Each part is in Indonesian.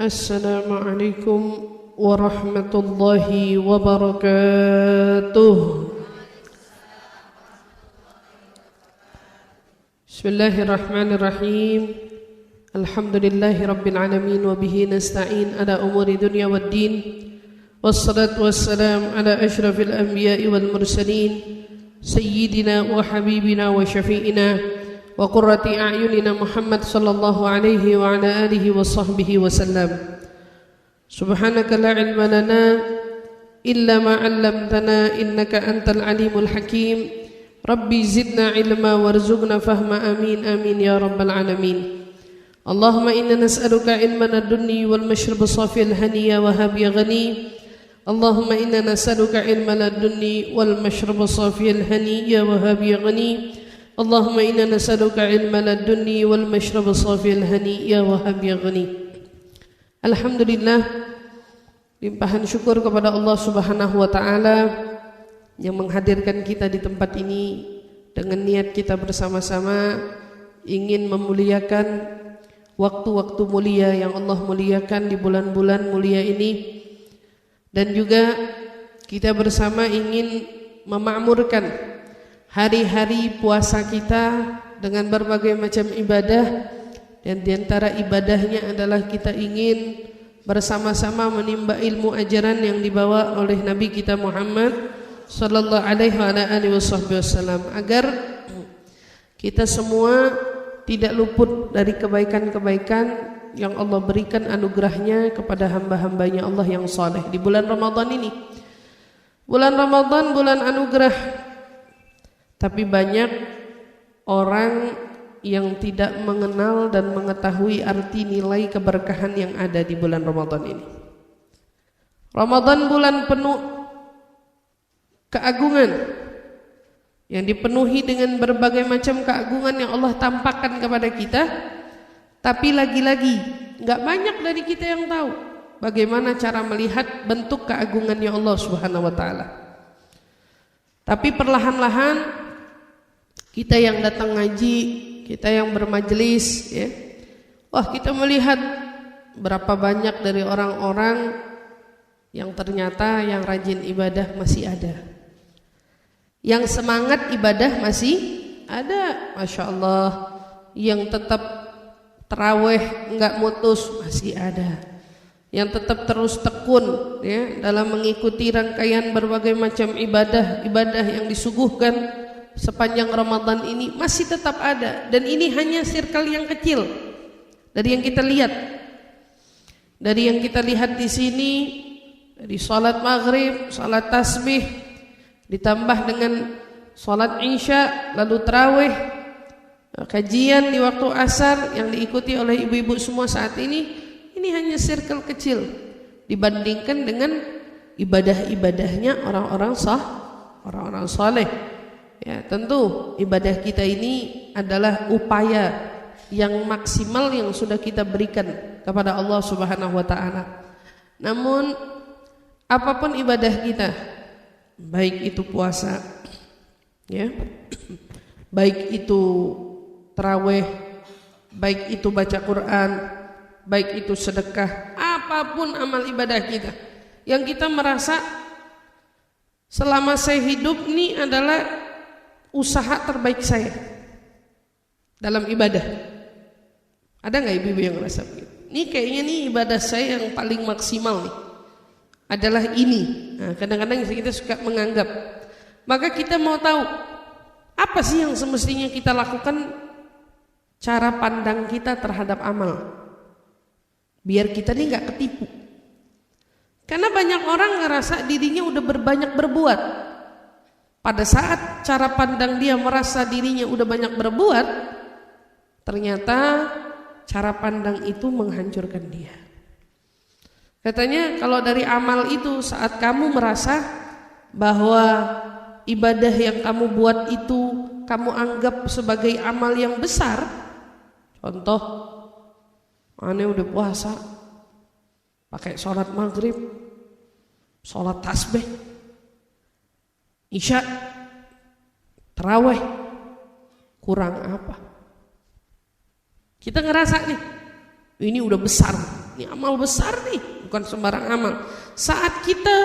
Assalamualaikum warahmatullahi wabarakatuh. Bismillahirrahmanirrahim. Alhamdulillahi rabbil alamin wa bihi nasta'in ala umuri dunya waddin. Wassalatu wassalam ala asyrafil anbiya'i wal mursalin sayyidina wa habibina wa syafi'ina wa qurrati a'yunina Muhammad sallallahu alaihi wa ala alihi wa sahbihi wa sallam. Subhanaka la ilma lana illa ma 'allamtana innaka antal alimul hakim. Rabbi zidna ilma warzuqna fahma amin amin ya rabbal alamin. Allahumma inna nas'aluka ilman ad-dunni wal mashrab safil haniya wa hab ya ghani. Allahumma inna nas'aluka ilman ad-dunni wal mashrab safil haniya wa hab ya ghani. Allahumma inna nas'aluka ilman ad-dunni wal mashrab safil haniya wa hab ya ghani. Alhamdulillah, limpahan syukur kepada Allah Subhanahu wa taala yang menghadirkan kita di tempat ini dengan niat kita bersama-sama ingin memuliakan waktu-waktu mulia yang Allah muliakan di bulan-bulan mulia ini, dan juga kita bersama ingin memakmurkan hari-hari puasa kita dengan berbagai macam ibadah, dan di antara ibadahnya adalah kita ingin bersama-sama menimba ilmu ajaran yang dibawa oleh Nabi kita Muhammad sallallahu alaihi wasallam, agar kita semua tidak luput dari kebaikan-kebaikan yang Allah berikan anugerahnya kepada hamba-hambanya Allah yang saleh di bulan Ramadan ini. Bulan Ramadan bulan anugerah, tapi banyak orang yang tidak mengenal dan mengetahui arti nilai keberkahan yang ada di bulan Ramadan ini. Ramadan bulan penuh keagungan yang dipenuhi dengan berbagai macam keagungan yang Allah tampakkan kepada kita, tapi lagi-lagi enggak banyak dari kita yang tahu bagaimana cara melihat bentuk keagungannya Allah Subhanahu wa taala. Tapi perlahan-lahan kita yang datang ngaji, kita yang bermajelis, ya, wah, kita melihat berapa banyak dari orang-orang yang ternyata yang rajin ibadah masih ada, yang semangat ibadah masih ada, Masya Allah, yang tetap tarawih enggak mutus masih ada, yang tetap terus tekun, ya, dalam mengikuti rangkaian berbagai macam ibadah yang disuguhkan sepanjang Ramadan ini masih tetap ada. Dan ini hanya circle yang kecil dari yang kita lihat. Dari yang kita lihat di sini, dari salat maghrib, salat tasbih, ditambah dengan salat isya, lalu tarawih, kajian di waktu asar yang diikuti oleh ibu-ibu semua saat ini hanya circle kecil dibandingkan dengan ibadah-ibadahnya orang-orang saleh. Ya, tentu ibadah kita ini adalah upaya yang maksimal yang sudah kita berikan kepada Allah Subhanahu wa taala. Namun apapun ibadah kita, baik itu puasa, ya, baik itu tarawih, baik itu baca Quran, baik itu sedekah, apapun amal ibadah kita yang kita merasa selama saya hidup ini adalah usaha terbaik saya dalam ibadah. Ada nggak ibu-ibu yang merasa begitu? Ini kayaknya nih ibadah saya yang paling maksimal nih adalah ini. Nah, kadang-kadang kita suka menganggap. Maka kita mau tahu apa sih yang semestinya kita lakukan, cara pandang kita terhadap amal, biar kita nih nggak ketipu. Karena banyak orang ngerasa dirinya udah berbanyak berbuat. Pada saat cara pandang dia merasa dirinya udah banyak berbuat, ternyata cara pandang itu menghancurkan dia. Katanya kalau dari amal itu, saat kamu merasa bahwa ibadah yang kamu buat itu kamu anggap sebagai amal yang besar, contoh, aneh udah puasa, pakai sholat maghrib, sholat tasbih, isya, tarawih, kurang apa? Kita ngerasa nih, ini udah besar, ini amal besar nih, bukan sembarang amal. Saat kita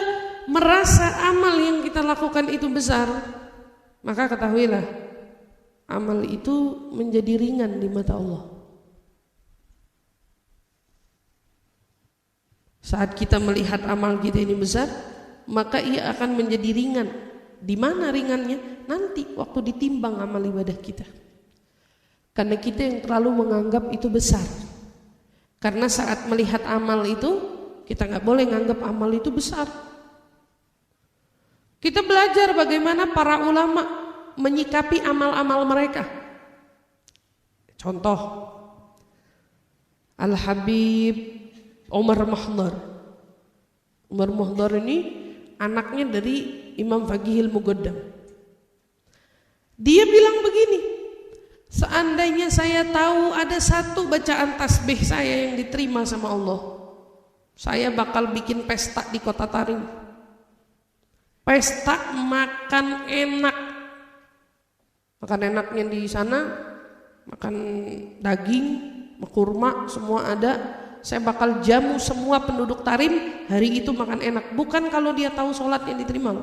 merasa amal yang kita lakukan itu besar, maka ketahuilah amal itu menjadi ringan di mata Allah. Saat kita melihat amal kita ini besar, maka ia akan menjadi ringan. Di mana ringannya? Nanti waktu ditimbang amal ibadah kita. Karena kita yang terlalu menganggap itu besar. Karena saat melihat amal itu, kita nggak boleh nganggap amal itu besar. Kita belajar bagaimana para ulama menyikapi amal-amal mereka. Contoh, Al-Habib Umar Muhdar. Umar Muhdar ini anaknya dari Imam Faqihil Muqaddam. Dia bilang begini, seandainya saya tahu ada satu bacaan tasbih saya yang diterima sama Allah, saya bakal bikin pesta di kota Tarim. Pesta makan enak. Makan enaknya di sana, makan daging, kurma, semua ada. Saya bakal jamu semua penduduk Tarim, hari itu makan enak. Bukan kalau dia tahu sholat yang diterima.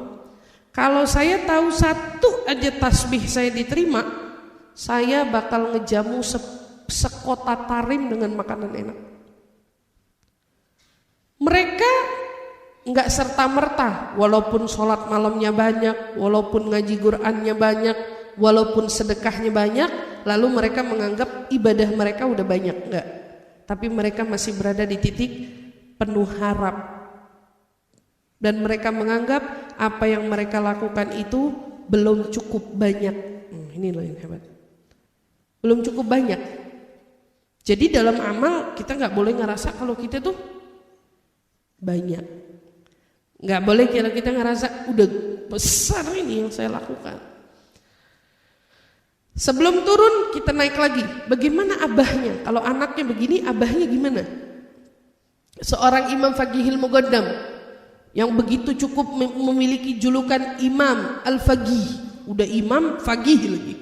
Kalau saya tahu satu aja tasbih saya diterima, saya bakal ngejamu sekota Tarim dengan makanan enak. Mereka nggak serta-merta, walaupun sholat malamnya banyak, walaupun ngaji Qur'annya banyak, walaupun sedekahnya banyak, lalu mereka menganggap ibadah mereka udah banyak. Enggak. Tapi mereka masih berada di titik penuh harap. Dan mereka menganggap apa yang mereka lakukan itu belum cukup banyak. Ini loh yang hebat. Belum cukup banyak. Jadi dalam amal kita nggak boleh ngerasa kalau kita tuh banyak. Nggak boleh kalau kita ngerasa udah besar ini yang saya lakukan. Sebelum turun kita naik lagi. Bagaimana abahnya? Kalau anaknya begini, abahnya gimana? Seorang Imam Faqihil Muqaddam yang begitu cukup memiliki julukan Imam Al-Faqih. Udah imam, faqih lagi.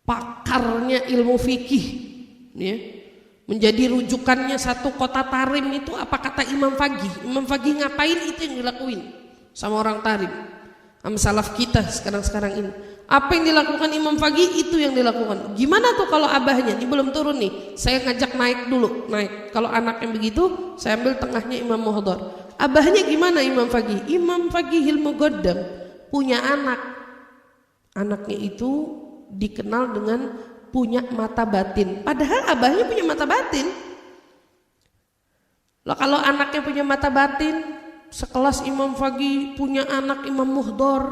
Pakarnya ilmu fikih, ya. Menjadi rujukannya satu kota Tarim itu apa kata Imam Faqih? Imam Faqih ngapain itu yang dilakuin sama orang Tarim. Sama salaf kita sekarang-sekarang ini. Apa yang dilakukan Imam Faqih itu yang dilakukan. Gimana tuh kalau abahnya? Ini belum turun nih. Saya ngajak naik dulu, naik. Kalau anak yang begitu, saya ambil tengahnya Imam Muhdar. Abahnya gimana Imam Faqih? Imam Faqihil Muqaddam punya anak. Anaknya itu dikenal dengan punya mata batin. Padahal abahnya punya mata batin. Loh, kalau anaknya punya mata batin, sekelas Imam Faqih punya anak Imam Muhdar,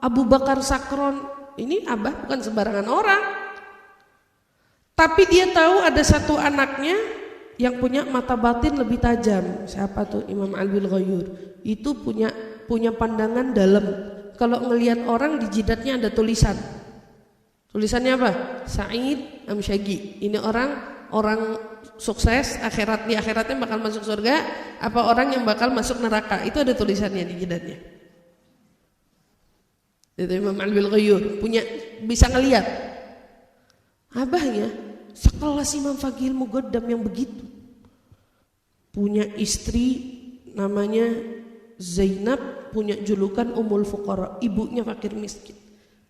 Abu Bakar Sakron. Ini abah bukan sembarangan orang. Tapi dia tahu ada satu anaknya yang punya mata batin lebih tajam. Siapa tuh? Imam Alwil Ghayur. Itu punya pandangan dalam. Kalau ngelihat orang di jidatnya ada tulisan. Tulisannya apa? Sa'id Amsyagi. Ini orang sukses akhirat, di akhiratnya bakal masuk surga, apa orang yang bakal masuk neraka. Itu ada tulisannya di jidatnya. Itu Imam Alwil Ghayur punya, bisa ngelihat. Abahnya sekelas Imam Faqihil Muqaddam yang begitu. Punya istri namanya Zainab, punya julukan Ummul Fuqara, ibunya fakir miskin.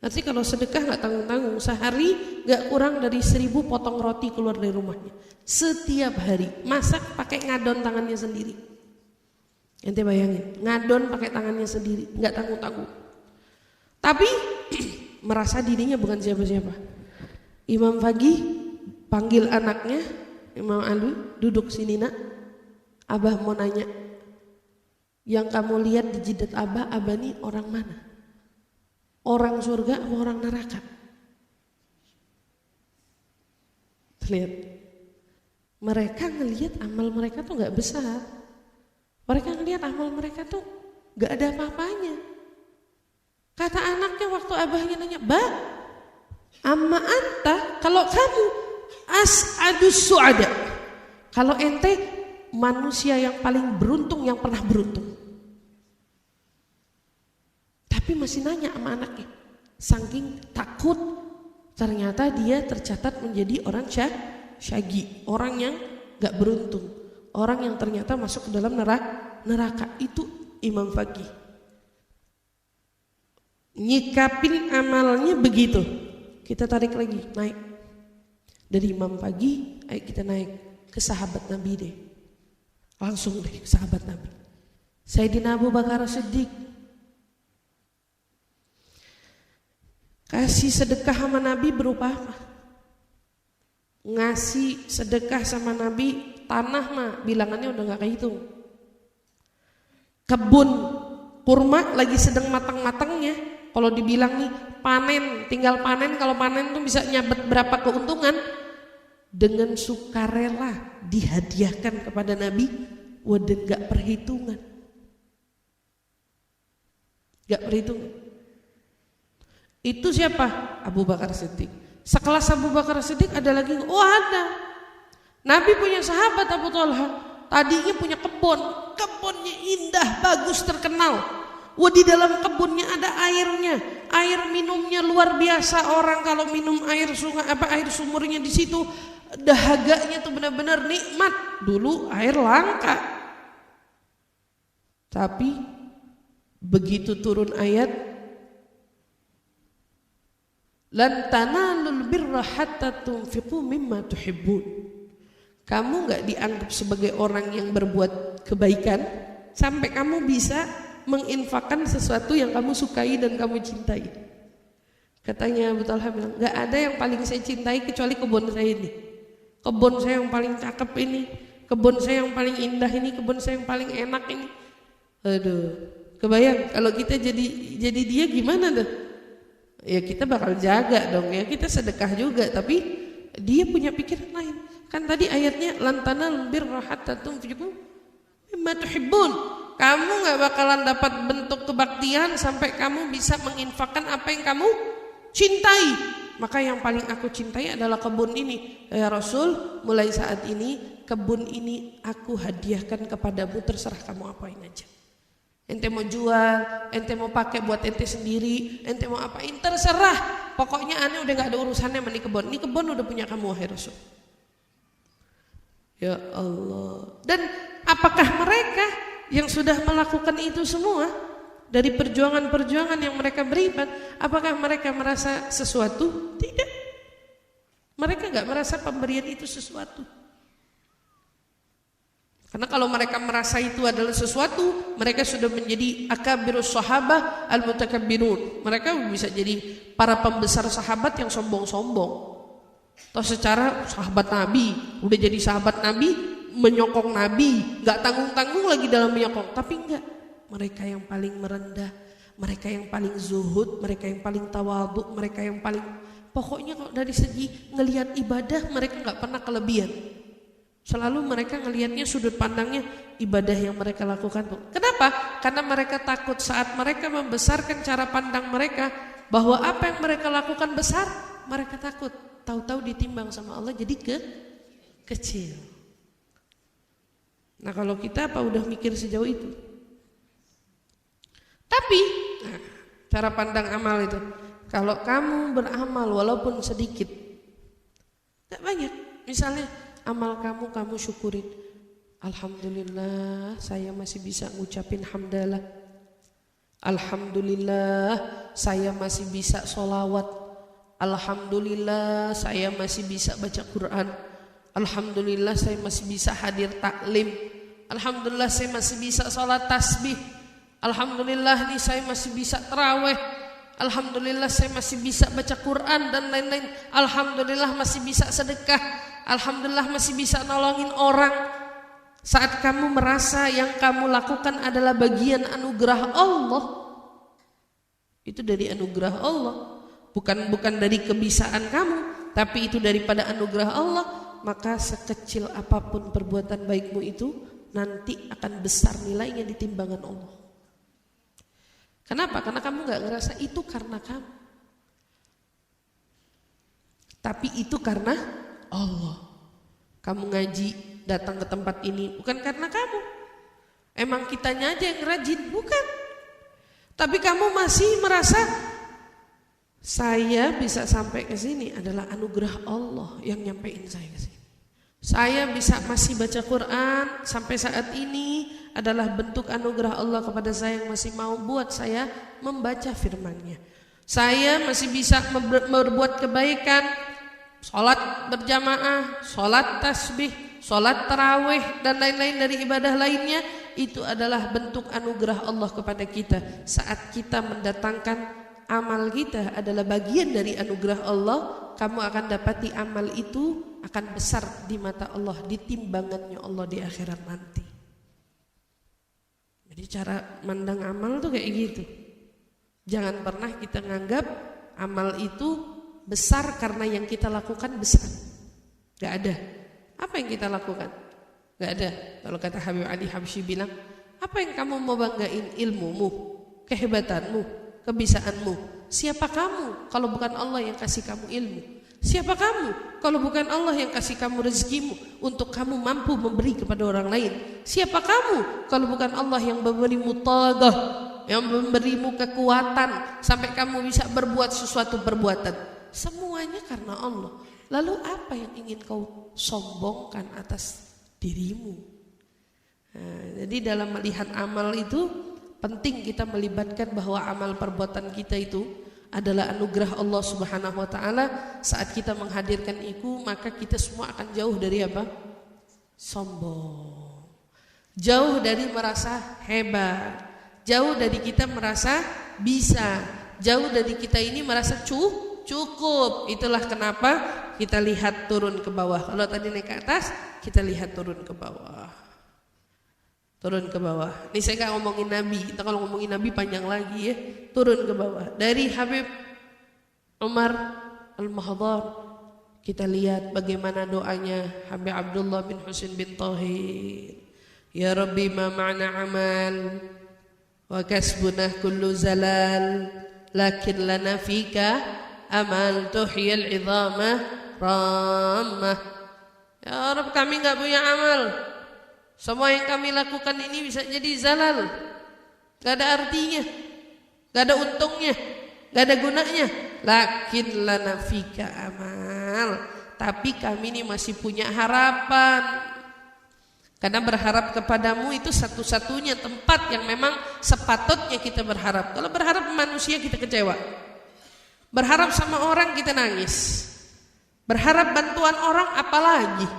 Nanti kalau sedekah nggak tanggung-tanggung, sehari nggak kurang dari 1000 potong roti keluar dari rumahnya. Setiap hari masak pakai ngadon tangannya sendiri. Ente bayangin, ngadon pakai tangannya sendiri, nggak tanggung-tanggung. Tapi merasa dirinya bukan siapa-siapa. Imam Faqih panggil anaknya, Imam Ali, duduk sini nak. Abah mau nanya, yang kamu lihat di jidat abah ini orang mana? Orang surga atau orang neraka? Lihat, mereka ngelihat amal mereka tuh nggak besar. Mereka ngelihat amal mereka tuh nggak ada apa-apanya. Kata anaknya waktu abahnya nanya, "Ba, amma anta, kalau kamu as'adus su'ada, kalau ente manusia yang paling beruntung yang pernah beruntung." Tapi masih nanya sama anaknya, saking takut. Ternyata dia tercatat menjadi orang syagi, orang yang gak beruntung, orang yang ternyata masuk ke dalam neraka. Itu imam faqih. Nyikapin amalnya begitu. Kita tarik lagi, naik. Dari imam faqih, ayo kita naik ke sahabat Nabi deh. Langsung deh ke sahabat Nabi. Sayyidina Abu Bakar Siddiq. Kasih sedekah sama Nabi berupa apa? Ngasih sedekah sama Nabi tanah mah bilangannya udah gak kehitung. Kebun kurma lagi sedang matang-matangnya. Kalau dibilang nih panen, tinggal panen, kalau panen tuh bisa nyabet berapa keuntungan. Dengan sukarela dihadiahkan kepada Nabi, wadah gak perhitungan. Gak perhitungan. Itu siapa? Abu Bakar Siddiq. Sekelas Abu Bakar Siddiq ada lagi? Oh ada. Nabi punya sahabat Abu Talha. Tadinya punya kebun. Kebunnya indah, bagus, terkenal. Wah, di dalam kebunnya ada airnya. Air minumnya luar biasa. Orang kalau minum air sungai air sumurnya di situ, dahaganya tuh benar-benar nikmat. Dulu air langka. Tapi begitu turun ayat, lan tanalul birra hatta tunfiqu mimma tuhibbun. Kamu gak dianggap sebagai orang yang berbuat kebaikan sampai kamu bisa menginfakkan sesuatu yang kamu sukai dan kamu cintai. Katanya Abu Talha bilang, gak ada yang paling saya cintai kecuali kebun saya ini. Kebun saya yang paling cakep ini, kebun saya yang paling indah ini, kebun saya yang paling enak ini. Aduh, kebayang kalau kita jadi dia gimana tuh? Ya kita bakal jaga dong ya, kita sedekah juga, tapi dia punya pikiran lain. Kan tadi ayatnya lantanal birra hatta tunfiqu mimma tuhibbun. Kamu gak bakalan dapat bentuk kebaktian sampai kamu bisa menginfakkan apa yang kamu cintai. Maka yang paling aku cintai adalah kebun ini. Ya Rasul, mulai saat ini kebun ini aku hadiahkan kepadamu, terserah kamu apain aja. Ente mau jual, ente mau pakai buat ente sendiri, ente mau apain, terserah. Pokoknya aneh udah gak ada urusannya sama kebun. Ini kebun udah punya kamu, wahai Rasul. Ya Allah. Dan apakah mereka yang sudah melakukan itu semua dari perjuangan-perjuangan yang mereka berikan, apakah mereka merasa sesuatu? Tidak. Mereka gak merasa pemberian itu sesuatu. Karena kalau mereka merasa itu adalah sesuatu, mereka sudah menjadi akabirus sahabah al-mutakabbirun. Mereka bisa jadi para pembesar sahabat yang sombong-sombong. Atau secara sahabat Nabi, udah jadi sahabat Nabi, menyokong Nabi, gak tanggung-tanggung lagi dalam menyokong. Tapi enggak, mereka yang paling merendah, mereka yang paling zuhud, mereka yang paling tawadhu, mereka yang paling, pokoknya kalau dari segi ngelihat ibadah mereka gak pernah kelebihan. Selalu mereka ngelihatnya sudut pandangnya ibadah yang mereka lakukan. Kenapa? Karena mereka takut saat mereka membesarkan cara pandang mereka bahwa apa yang mereka lakukan besar, mereka takut tahu-tahu ditimbang sama Allah jadi kecil. Nah kalau kita apa udah mikir sejauh itu? Tapi cara pandang amal itu, kalau kamu beramal walaupun sedikit, gak banyak, misalnya amal kamu syukurin, alhamdulillah saya masih bisa ngucapin hamdalah, alhamdulillah saya masih bisa sholawat, alhamdulillah saya masih bisa baca Quran, alhamdulillah saya masih bisa hadir taklim, alhamdulillah saya masih bisa sholat tasbih, alhamdulillah nih saya masih bisa taraweh, alhamdulillah saya masih bisa baca Quran dan lain-lain, alhamdulillah masih bisa sedekah, alhamdulillah masih bisa nolongin orang. Saat kamu merasa yang kamu lakukan adalah bagian anugerah Allah, itu dari anugerah Allah, bukan dari kebisaan kamu, tapi itu daripada anugerah Allah. Maka sekecil apapun perbuatan baikmu itu nanti akan besar nilainya di timbangan Allah. Kenapa? Karena kamu gak ngerasa itu karena kamu, tapi itu karena Allah. Kamu ngaji, datang ke tempat ini bukan karena kamu. Emang kitanya aja yang rajin, bukan. Tapi kamu masih merasa saya bisa sampai ke sini adalah anugerah Allah yang nyampein saya ke sini. Saya masih baca Quran sampai saat ini adalah bentuk anugerah Allah kepada saya yang masih mau buat saya membaca firman-Nya. Saya masih bisa berbuat kebaikan, sholat berjamaah, sholat tasbih, sholat tarawih dan lain-lain dari ibadah lainnya. Itu adalah bentuk anugerah Allah kepada kita. Saat kita mendatangkan amal kita adalah bagian dari anugerah Allah, kamu akan dapati amal itu akan besar di mata Allah, di timbangannya Allah di akhirat nanti. Jadi cara mandang amal tuh kayak gitu. Jangan pernah kita nganggap amal itu besar karena yang kita lakukan besar. Gak ada. Apa yang kita lakukan? Gak ada. Kalau kata Habib Ali Habsyi bilang, apa yang kamu mau banggain? Ilmumu, kehebatanmu, kebisaanmu. Siapa kamu kalau bukan Allah yang kasih kamu ilmu? Siapa kamu kalau bukan Allah yang kasih kamu rezekimu untuk kamu mampu memberi kepada orang lain? Siapa kamu kalau bukan Allah yang memberimu tagah, yang memberimu kekuatan sampai kamu bisa berbuat sesuatu perbuatan? Semuanya karena Allah. Lalu apa yang ingin kau sombongkan atas dirimu? Nah, jadi dalam melihat amal itu penting kita melibatkan bahwa amal perbuatan kita itu adalah anugerah Allah Subhanahu wa taala. Saat kita menghadirkan itu, maka kita semua akan jauh dari apa? Sombong. Jauh dari merasa hebat. Jauh dari kita merasa bisa. Jauh dari kita ini merasa cukup. Itulah kenapa kita lihat turun ke bawah. Kalau tadi naik ke atas, kita lihat turun ke bawah. Turun ke bawah. Ini saya gak ngomongin Nabi. Kita kalau ngomongin Nabi panjang lagi ya. Turun ke bawah. Dari Habib Umar Al-Mahdar, kita lihat bagaimana doanya Habib Abdullah bin Husain bin Tahir. Ya Rabbi ma ma'na amal wa kasbuna kullu zalal, lakin lana fika amal tuhyil idhamah ramah. Ya Rabb, kami gak punya amal. Semua yang kami lakukan ini bisa jadi zalal, gak ada artinya, gak ada untungnya, gak ada gunanya. Lakin lana fika amal, tapi kami ini masih punya harapan. Karena berharap kepadamu itu satu-satunya tempat yang memang sepatutnya kita berharap. Kalau berharap manusia kita kecewa, berharap sama orang kita nangis, berharap bantuan orang apalagi.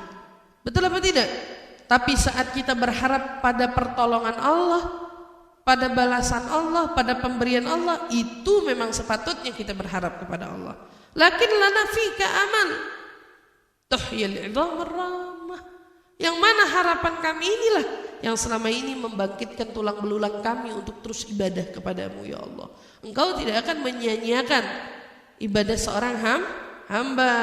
Betul apa tidak? Tapi saat kita berharap pada pertolongan Allah, pada balasan Allah, pada pemberian Allah, itu memang sepatutnya kita berharap kepada Allah. Lakin lana fika amal tuhyil idhamar ramah. Yang mana harapan kami inilah yang selama ini membangkitkan tulang belulang kami untuk terus ibadah kepadamu ya Allah. Engkau tidak akan menyia-nyiakan ibadah seorang hamba.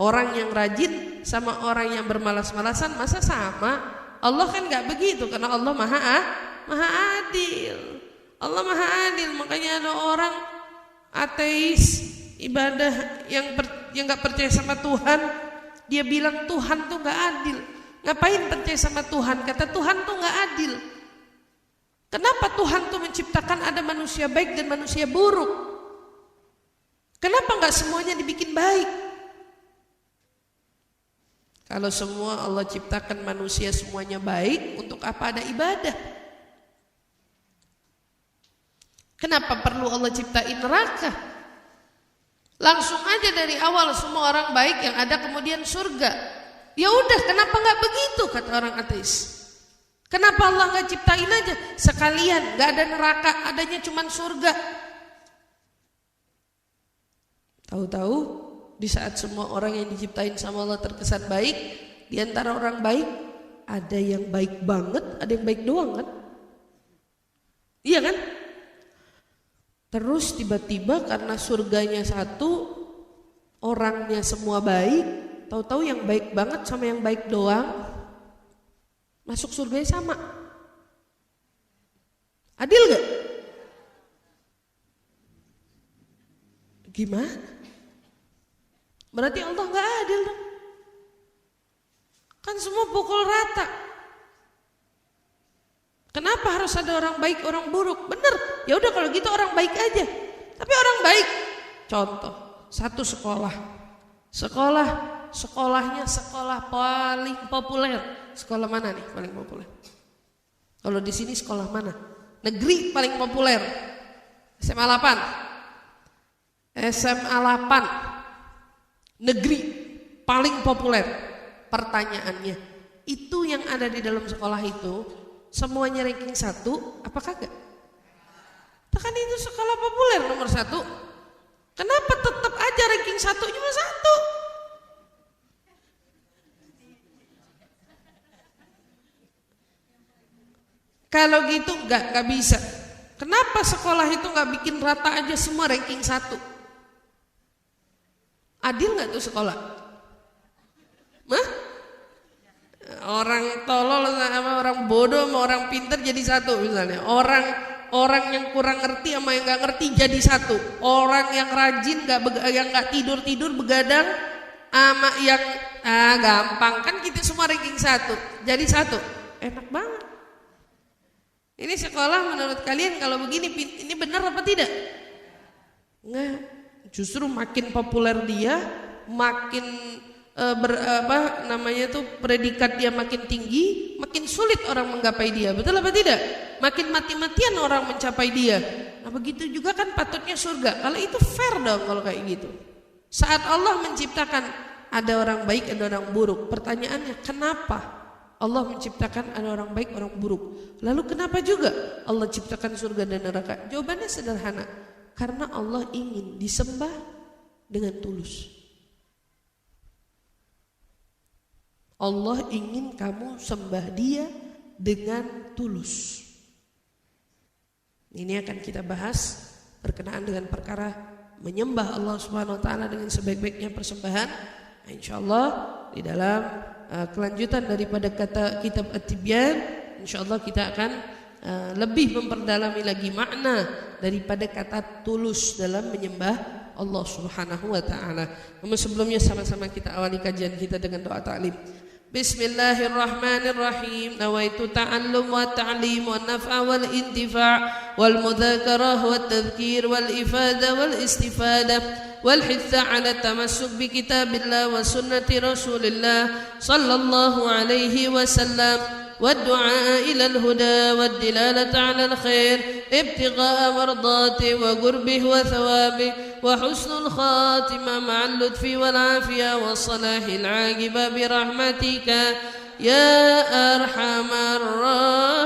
Orang yang rajin sama orang yang bermalas-malasan masa sama? Allah kan gak begitu, karena Allah maha adil. Allah maha adil. Makanya ada orang ateis ibadah yang gak percaya sama Tuhan, dia bilang Tuhan tuh gak adil. Ngapain percaya sama Tuhan? Kata Tuhan tuh gak adil. Kenapa Tuhan tuh menciptakan ada manusia baik dan manusia buruk? Kenapa gak semuanya dibikin baik? Kalau semua Allah ciptakan manusia semuanya baik, untuk apa ada ibadah? Kenapa perlu Allah ciptain neraka? Langsung aja dari awal semua orang baik yang ada kemudian surga. Ya udah, kenapa nggak begitu kata orang ateis? Kenapa Allah nggak ciptain aja sekalian, nggak ada neraka, adanya cuman surga? Tahu-tahu di saat semua orang yang diciptain sama Allah terkesan baik, di antara orang baik ada yang baik banget, ada yang baik doang kan? Iya kan? Terus tiba-tiba karena surganya satu, orangnya semua baik, tahu-tahu yang baik banget sama yang baik doang masuk surganya sama. Adil gak? Gimana? Berarti Allah gak adil dong. Kan semua pukul rata. Kenapa harus ada orang baik, orang buruk? Bener, ya udah kalau gitu orang baik aja. Tapi orang baik, contoh, satu sekolah sekolahnya sekolah paling populer. Sekolah mana nih paling populer? Kalau di sini sekolah mana? Negeri paling populer. SMA 8. SMA 8. Negeri paling populer. Pertanyaannya, itu yang ada di dalam sekolah itu semuanya ranking 1 apa kagak? Kan itu sekolah populer nomor 1. Kenapa tetap aja ranking 1 cuma 1? Kalau gitu nggak bisa. Kenapa sekolah itu nggak bikin rata aja semua ranking 1? Adil nggak tuh sekolah? Mah? Orang tolol sama orang bodoh sama orang pinter jadi 1 misalnya. Orang yang kurang ngerti sama yang nggak ngerti jadi 1. Orang yang rajin yang nggak tidur begadang sama yang gampang, kan kita semua ranking 1 jadi 1. Enak banget. Ini sekolah menurut kalian kalau begini ini benar apa tidak? Enggak. Justru makin populer dia, makin predikat dia makin tinggi, makin sulit orang menggapai dia. Betul apa tidak? Makin mati-matian orang mencapai dia. Nah begitu juga kan patutnya surga. Kalau itu fair dong kalau kayak gitu. Saat Allah menciptakan ada orang baik, ada orang buruk. Pertanyaannya kenapa Allah menciptakan ada orang baik, orang buruk? Lalu kenapa juga Allah ciptakan surga dan neraka? Jawabannya sederhana. Karena Allah ingin disembah dengan tulus. Allah ingin kamu sembah dia dengan tulus. Ini akan kita bahas berkenaan dengan perkara menyembah Allah Subhanahu wa taala dengan sebaik-baiknya persembahan. Insyaallah di dalam kelanjutan daripada kata kitab At-Tibyan, insyaallah kita akan lebih memperdalami lagi makna daripada kata tulus dalam menyembah Allah Subhanahu wa taala. Namun sebelumnya sama-sama kita awali kajian kita dengan doa ta'lim. Bismillahirrahmanirrahim. Nawaitu ta'allum wa ta'lim wa naf'a wal intifa' wal mudzakarah wa tadhkir wal ifada wal istifada wal hitha 'ala tamassuk bi kitabillah wa sunnati Rasulillah sallallahu alaihi wasallam والدعاء إلى الهدى والدلالة على الخير ابتغاء مرضاته وقربه وثوابه وحسن الخاتمة مع اللطف والعافية والصلاح العاقبة برحمتك يا أرحم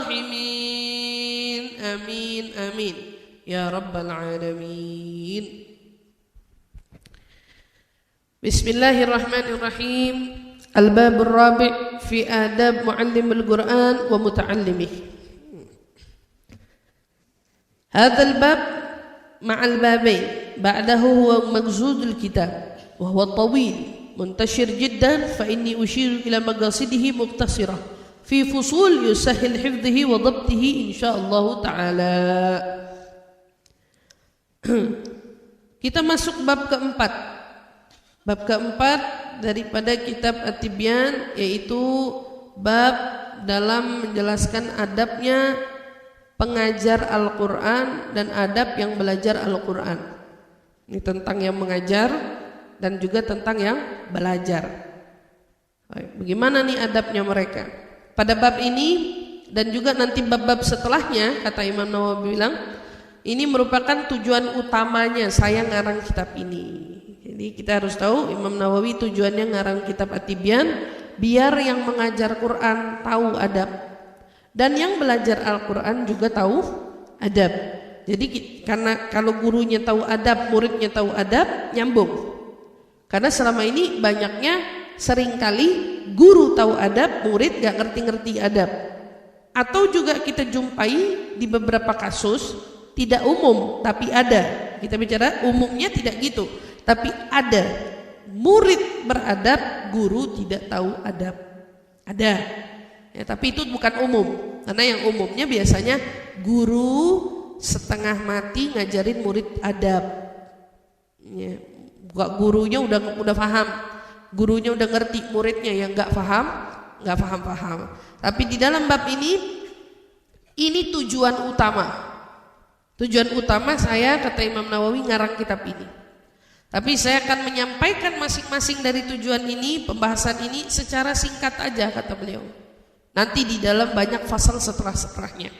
الراحمين آمين آمين يا رب العالمين. بسم الله الرحمن الرحيم. الباب الرابع في آداب معلم القرآن ومتعلمه. هذا الباب مع البابين بعده هو مجزود الكتاب وهو طويل منتشر جدا، فإني أشير إلى مقاصده مقتصرة في فصول يسهل حفظه وضبطه إن شاء الله تعالى. Kita masuk bab keempat. Bab keempat daripada kitab At-Tibyan, yaitu bab dalam menjelaskan adabnya pengajar Al-Quran dan adab yang belajar Al-Quran. Ini tentang yang mengajar dan juga tentang yang belajar. Bagaimana nih adabnya mereka? Pada bab ini dan juga nanti bab-bab setelahnya, kata Imam Nawawi bilang, ini merupakan tujuan utamanya saya ngarang kitab ini. Jadi kita harus tahu Imam Nawawi tujuannya ngarang kitab At-Tibyan biar yang mengajar Quran tahu adab dan yang belajar Al-Quran juga tahu adab. Jadi karena kalau gurunya tahu adab, muridnya tahu adab, nyambung. Karena selama ini banyaknya seringkali guru tahu adab, murid gak ngerti-ngerti adab. Atau juga kita jumpai di beberapa kasus tidak umum tapi ada. Kita bicara umumnya tidak gitu. Tapi ada murid beradab, guru tidak tahu adab. Ada. Ya, tapi itu bukan umum. Karena yang umumnya biasanya guru setengah mati ngajarin murid adab. Ya, gurunya udah paham, gurunya udah ngerti, muridnya yang nggak paham. Tapi di dalam bab ini tujuan utama. Tujuan utama saya, kata Imam Nawawi, ngarang kitab ini. Tapi saya akan menyampaikan masing-masing dari tujuan ini, pembahasan ini secara singkat aja kata beliau. Nanti di dalam banyak fasal setelah-setelahnya.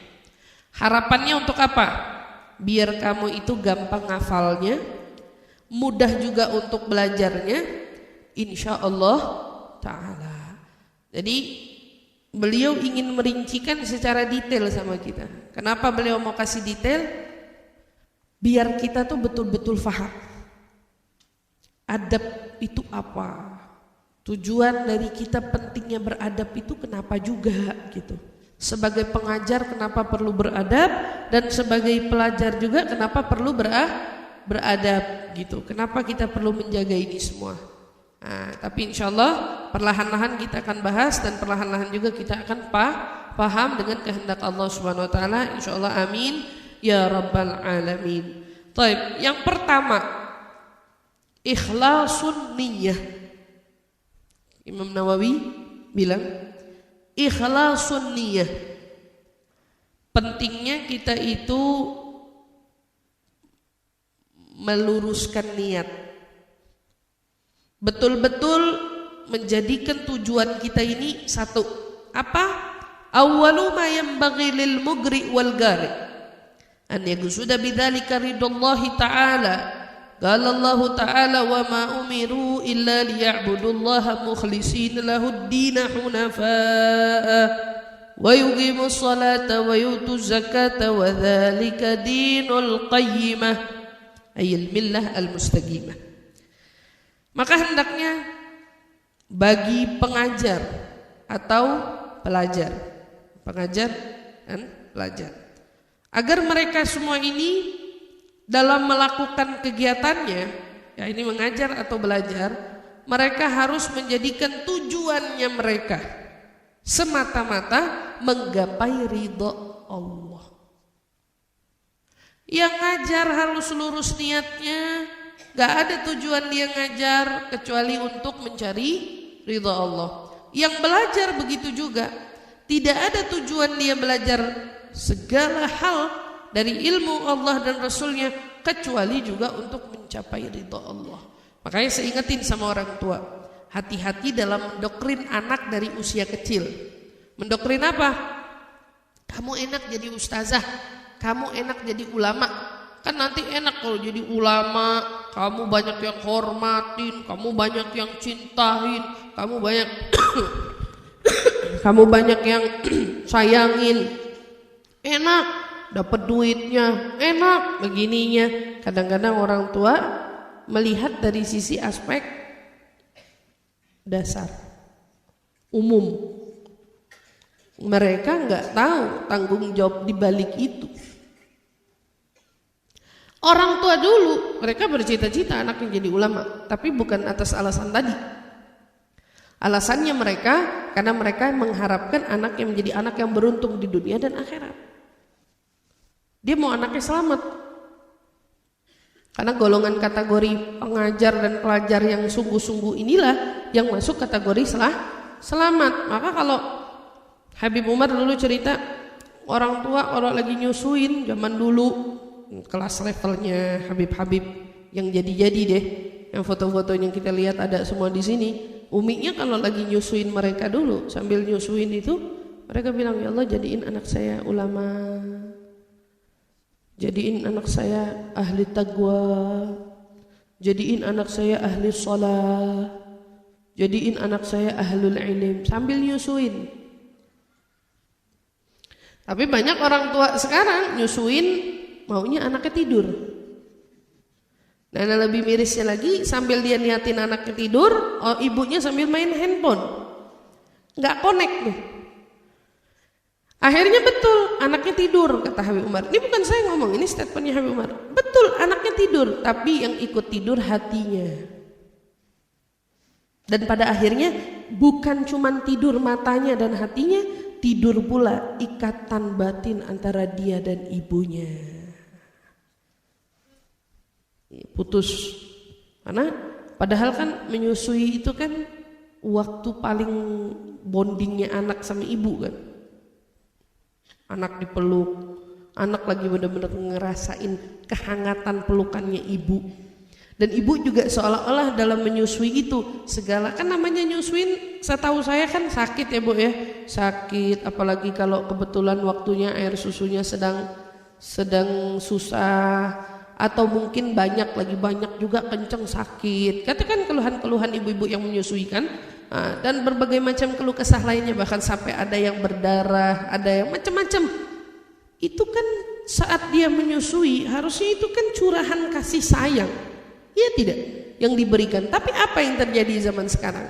Harapannya untuk apa? Biar kamu itu gampang ngafalnya, mudah juga untuk belajarnya, insya Allah ta'ala. Jadi beliau ingin merincikan secara detail sama kita. Kenapa beliau mau kasih detail? Biar kita tuh betul-betul paham adab itu apa, tujuan dari kita pentingnya beradab itu kenapa juga gitu. Sebagai pengajar kenapa perlu beradab, dan sebagai pelajar juga kenapa perlu beradab gitu. Kenapa kita perlu menjaga ini semua. Nah, tapi insya Allah perlahan-lahan kita akan bahas, dan perlahan-lahan juga kita akan paham dengan kehendak Allah Subhanahu Wa Taala. Insya Allah, amin ya rabbal alamin. Taib. Yang pertama, ikhlasun niyyah. Imam Nawawi bilang ikhlasun niyyah. Pentingnya kita itu meluruskan niat. Betul-betul menjadikan tujuan kita ini satu. Apa? Awwalu ma yanbaghi lil mugri wal gari an yaqsuda bidzalika ridallahi ta'ala. Qala Allah Ta'ala wa ma umiru illa liya'budullaha mukhlishina lahud-din hunafa'a wa yuqimus salata wa yutuz zakata wa dzalika dinul qayyimah ayil millah al-mustaqimah. Maka hendaknya bagi pengajar atau pelajar, pengajar dan pelajar, agar mereka semua ini dalam melakukan kegiatannya, ya ini mengajar atau belajar, mereka harus menjadikan tujuannya mereka semata-mata menggapai ridha Allah. Yang ngajar harus lurus niatnya, gak ada tujuan dia ngajar kecuali untuk mencari ridha Allah. Yang belajar begitu juga, tidak ada tujuan dia belajar segala hal dari ilmu Allah dan Rasulnya kecuali juga untuk mencapai ridha Allah. Makanya saya ingetin sama orang tua, hati-hati dalam mendoktrin anak dari usia kecil. Mendoktrin apa? Kamu enak jadi ustazah, kamu enak jadi ulama. Kan nanti enak kalau jadi ulama, kamu banyak yang hormatin, kamu banyak yang cintain, kamu banyak kamu banyak yang sayangin. Enak, dapat duitnya, enak begininya. Kadang-kadang orang tua melihat dari sisi aspek dasar, umum. Mereka nggak tahu tanggung jawab di balik itu. Orang tua dulu mereka bercita-cita anaknya jadi ulama, tapi bukan atas alasan tadi. Alasannya mereka karena mereka mengharapkan anaknya menjadi anak yang beruntung di dunia dan akhirat. Dia mau anaknya selamat. Karena golongan kategori pengajar dan pelajar yang sungguh-sungguh inilah yang masuk kategori selamat. Maka kalau Habib Umar dulu cerita, orang tua kalau lagi nyusuin zaman dulu, kelas levelnya Habib-Habib yang jadi-jadi deh, yang foto-foto yang kita lihat ada semua di sini. Uminya kalau lagi nyusuin mereka dulu, sambil nyusuin itu mereka bilang, ya Allah jadiin anak saya ulama, jadiin anak saya ahli taqwa, jadiin anak saya ahli shalah, jadiin anak saya ahlul ilm, sambil nyusuin. Tapi banyak orang tua sekarang nyusuin maunya anaknya tidur. Nah, yang lebih mirisnya lagi, sambil dia niatin anaknya tidur, ibunya sambil main handphone, nggak connect tuh. Akhirnya betul, anaknya tidur, kata Habib Umar. Ini bukan saya ngomong, ini statementnya Habib Umar. Betul, anaknya tidur, tapi yang ikut tidur hatinya. Dan pada akhirnya bukan cuma tidur matanya dan hatinya, tidur pula ikatan batin antara dia dan ibunya. Putus. Karena padahal kan menyusui itu kan waktu paling bondingnya anak sama ibu kan. Anak dipeluk, anak lagi benar-benar ngerasain kehangatan pelukannya ibu. Dan ibu juga seolah-olah dalam menyusui itu segala, kan namanya nyusuin setahu saya kan sakit ya Bu ya, sakit, apalagi kalau kebetulan waktunya air susunya sedang susah, atau mungkin banyak juga kenceng sakit, katakan keluhan-keluhan ibu-ibu yang menyusui kan. Dan berbagai macam keluh kesah lainnya, bahkan sampai ada yang berdarah, ada yang macam-macam. Itu kan saat dia menyusui harusnya itu kan curahan kasih sayang, ya tidak, yang diberikan. Tapi apa yang terjadi zaman sekarang?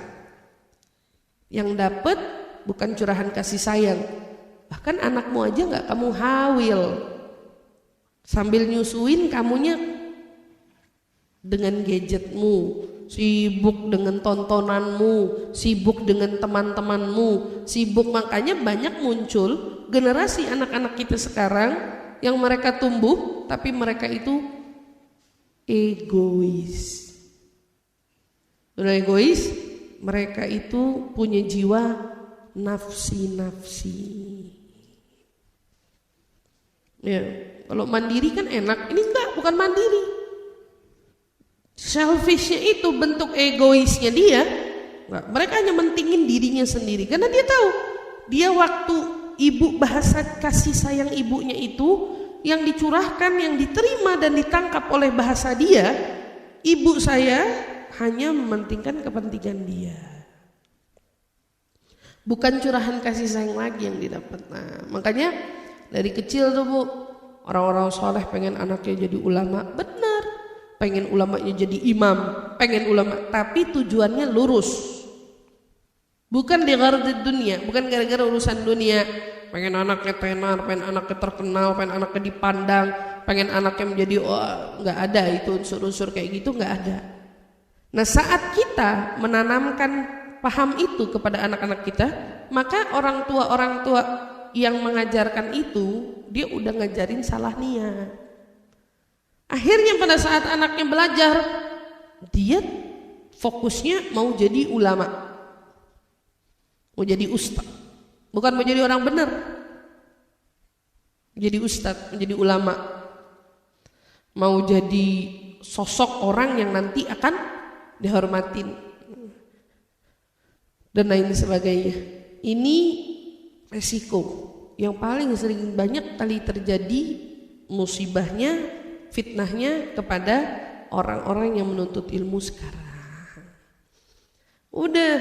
Yang dapat bukan curahan kasih sayang, bahkan anakmu aja nggak kamu hawil, sambil nyusuin kamunya dengan gadgetmu, sibuk dengan tontonanmu, sibuk dengan teman-temanmu, sibuk. Makanya banyak muncul generasi anak-anak kita sekarang yang mereka tumbuh tapi mereka itu egois. Udah egois, mereka itu punya jiwa nafsi-nafsi. Ya, kalau mandiri kan enak, ini enggak, bukan mandiri. Selfishnya itu bentuk egoisnya dia. Mereka hanya mentingin dirinya sendiri karena dia tahu, dia waktu ibu bahasa kasih sayang ibunya itu yang dicurahkan, yang diterima dan ditangkap oleh bahasa dia, ibu saya hanya mementingkan kepentingan dia, bukan curahan kasih sayang lagi yang didapat. Nah, makanya dari kecil tuh Bu, orang-orang soleh pengen anaknya jadi ulama, benar, pengen ulamanya jadi imam, pengen ulama, tapi tujuannya lurus, bukan di gharadid dunia, bukan gara-gara urusan dunia. Pengen anaknya tenar, pengen anaknya terkenal, pengen anaknya dipandang, pengen anaknya menjadi, nggak ada itu unsur-unsur kayak gitu, nggak ada. Nah, saat kita menanamkan paham itu kepada anak-anak kita, maka orang tua yang mengajarkan itu dia udah ngajarin salah niat. Akhirnya pada saat anaknya belajar, dia fokusnya mau jadi ulama, mau jadi ustaz, bukan mau jadi orang benar, jadi ustaz, menjadi ulama, mau jadi sosok orang yang nanti akan dihormatin dan lain sebagainya. Ini resiko yang paling sering banyak kali terjadi, musibahnya, fitnahnya kepada orang-orang yang menuntut ilmu sekarang. Udah,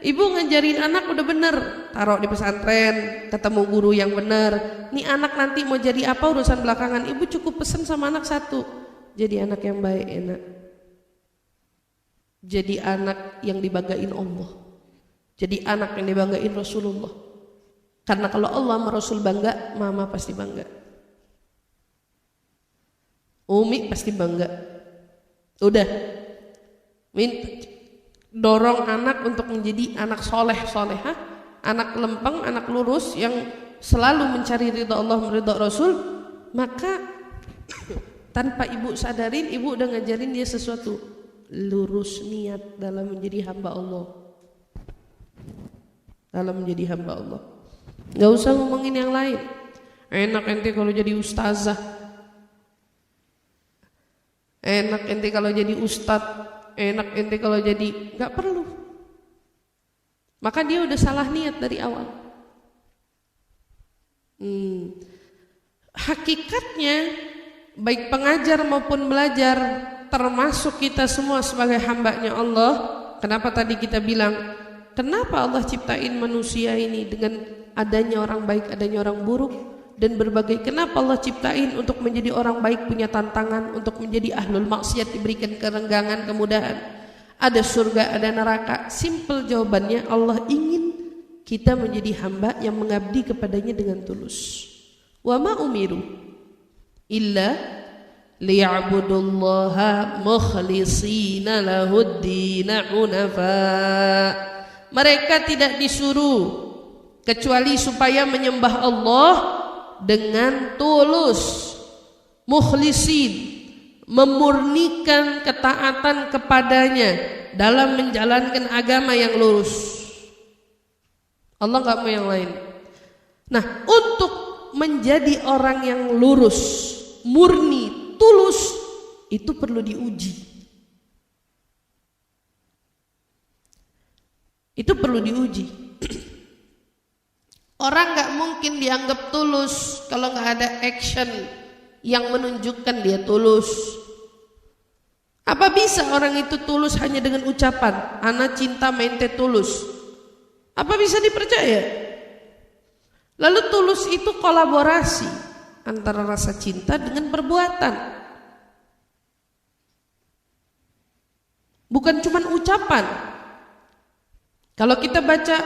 ibu ngajarin anak udah bener, taruh di pesantren, ketemu guru yang bener. Nih anak nanti mau jadi apa urusan belakangan, ibu cukup pesen sama anak satu, jadi anak yang baik, enak, jadi anak yang dibanggain Allah, jadi anak yang dibanggain Rasulullah. Karena kalau Allah sama Rasul bangga, mama pasti bangga, umi pasti bangga. Udah, dorong anak untuk menjadi anak soleh-solehah, anak lempeng, anak lurus yang selalu mencari ridha Allah, ridha Rasul. Maka tanpa ibu sadarin, ibu udah ngajarin dia sesuatu, lurus niat dalam menjadi hamba Allah, dalam menjadi hamba Allah. Gak usah ngomongin yang lain. Enak ente kalau jadi ustazah, enak ente kalau jadi ustadz, enak ente kalau jadi, gak perlu. Maka dia udah salah niat dari awal. Hakikatnya baik pengajar maupun belajar, termasuk kita semua sebagai hambanya Allah. Kenapa tadi kita bilang, kenapa Allah ciptain manusia ini dengan adanya orang baik, adanya orang buruk, dan berbagai, kenapa Allah ciptain untuk menjadi orang baik punya tantangan, untuk menjadi ahlul maksiat diberikan kerenggangan, kemudahan, ada surga, ada neraka. Simple jawabannya, Allah ingin kita menjadi hamba yang mengabdi kepadanya dengan tulus. Wa ma umiru illa liya'budullaha mukhlishina lahuddina hunafa. Mereka tidak disuruh kecuali supaya menyembah Allah dengan tulus, mukhlisin, memurnikan ketaatan kepadanya dalam menjalankan agama yang lurus. Allah gak mau yang lain. Nah, untuk menjadi orang yang lurus, murni, tulus, itu perlu diuji. Itu perlu diuji. Orang gak mungkin dianggap tulus kalau gak ada action yang menunjukkan dia tulus. Apa bisa orang itu tulus hanya dengan ucapan, ana cinta mente tulus? Apa bisa dipercaya? Lalu tulus itu kolaborasi antara rasa cinta dengan perbuatan. Bukan cuma ucapan. Kalau kita baca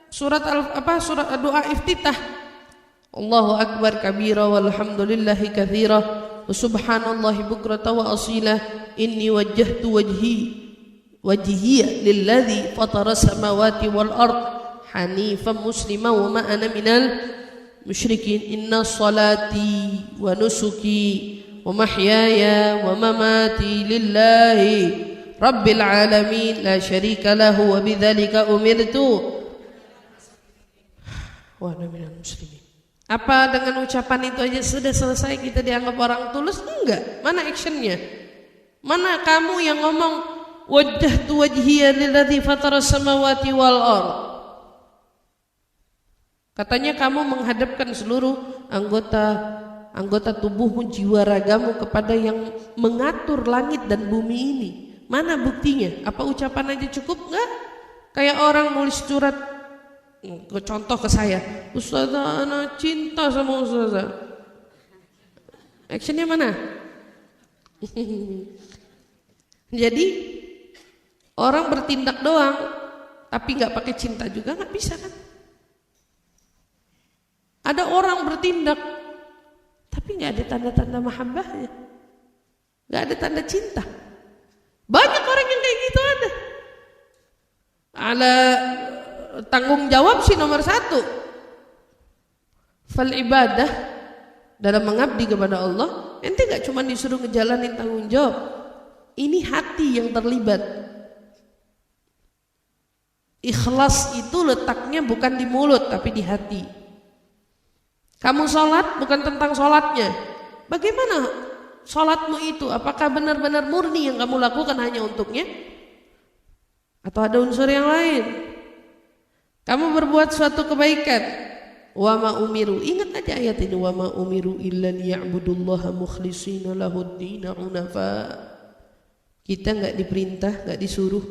surat doa iftitah, Allahu akbar kabira walhamdulillahi katsira wa subhanallahi bukrata wa asila, inni wajjahtu wajhiya lilladzi fatara samawati wal ard hanifan musliman wa ma ana minal musyrikin, inna salati wa nusuki wa mahyaya wa mamati lillahi rabbil alamin la syarika lahu wa bidzalika umirtu wa ana minal muslimin. Apa dengan ucapan itu aja sudah selesai kita dianggap orang tulus? Enggak. Mana actionnya? Mana kamu yang ngomong wajjahtu wajhiya lilladzi fatara samawati wal ard? Katanya kamu menghadapkan seluruh anggota tubuhmu, jiwa ragamu kepada yang mengatur langit dan bumi ini. Mana buktinya? Apa ucapan aja cukup? Enggak. Kayak orang nulis surat, contoh ke saya, Ustazah ana cinta sama Ustazah. Actionnya mana? Jadi orang bertindak doang tapi nggak pakai cinta juga nggak bisa kan? Ada orang bertindak tapi nggak ada tanda-tanda mahabbahnya, nggak ada tanda cinta. Banyak orang yang kayak gitu ada. Ala tanggung jawab sih nomor 1. Fal ibadah dalam mengabdi kepada Allah, ente gak cuma disuruh ngejalanin tanggung jawab. Ini hati yang terlibat. Ikhlas itu letaknya bukan di mulut tapi di hati. Kamu sholat bukan tentang sholatnya. Bagaimana sholatmu itu? Apakah benar-benar murni yang kamu lakukan hanya untuknya? Atau ada unsur yang lain? Kamu berbuat suatu kebaikan, wa ma umiru, ingat aja ayat ini, wa ma umiru illa liya'budullaha mukhlishina lahuddina hunafa. Kita enggak diperintah, enggak disuruh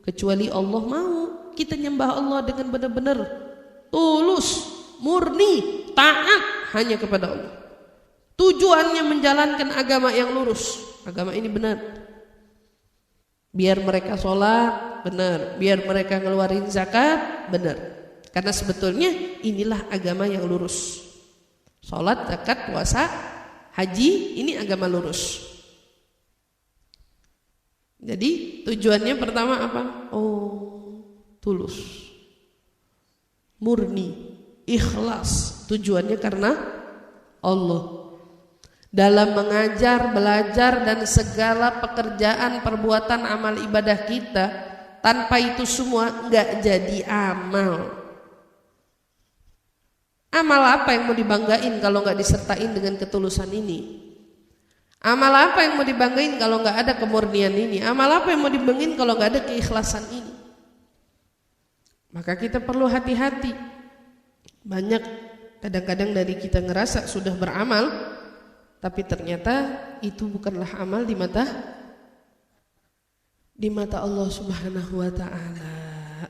kecuali Allah mau kita nyembah Allah dengan benar-benar tulus, murni, taat hanya kepada Allah. Tujuannya menjalankan agama yang lurus. Agama ini benar. Biar mereka sholat, benar. Biar mereka ngeluarin zakat, benar. Karena sebetulnya inilah agama yang lurus. Sholat, zakat, puasa, haji, ini agama lurus. Jadi tujuannya pertama apa? Oh, tulus, murni, ikhlas. Tujuannya karena Allah. Dalam mengajar, belajar dan segala pekerjaan, perbuatan, amal ibadah kita, tanpa itu semua enggak jadi amal. Amal apa yang mau dibanggain kalau enggak disertain dengan ketulusan ini? Amal apa yang mau dibanggain kalau enggak ada kemurnian ini? Amal apa yang mau dibanggain kalau enggak ada keikhlasan ini? Maka kita perlu hati-hati. Banyak kadang-kadang dari kita ngerasa sudah beramal, tapi ternyata itu bukanlah amal di mata Allah Subhanahu wa taala.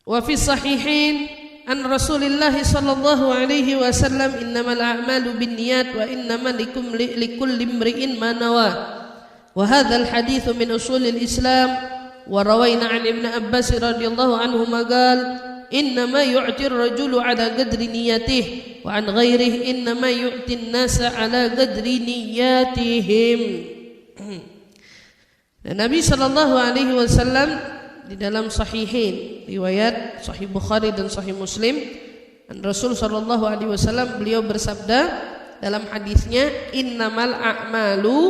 Wa fi sahihain an Rasulillah sallallahu alaihi wasallam, innamal a'malu binniyat wa innamal likulli imri'in ma nawa. Wa hadzal hadits min usulil Islam wa rawaina 'an Ibnu Abbas radhiyallahu anhu qala innama yu'ti ar-rajulu 'ala qadri niyyatihi wa an ghairihi innama yu'ti an-nasa 'ala qadri niyyatihim. Dan Nabi sallallahu alaihi wasallam di dalam sahihain, riwayat Sahih Bukhari dan Sahih Muslim, dan Rasul sallallahu alaihi wasallam beliau bersabda dalam hadisnya, innamal a'malu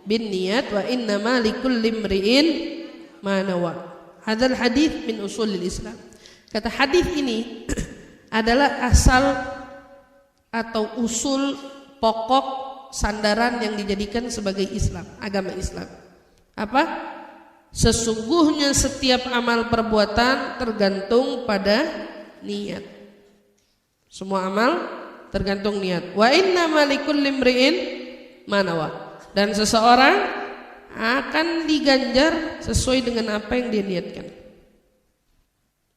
binniyat wa innamal likulli imri'in ma nawa. Hadzal hadis min usulil Islam. Kata hadis ini adalah asal atau usul pokok sandaran yang dijadikan sebagai Islam, agama Islam. Apa? Sesungguhnya setiap amal perbuatan tergantung pada niat. Semua amal tergantung niat. Wa innamal likulli imri'in ma nawa. Dan seseorang akan diganjar sesuai dengan apa yang dia niatkan.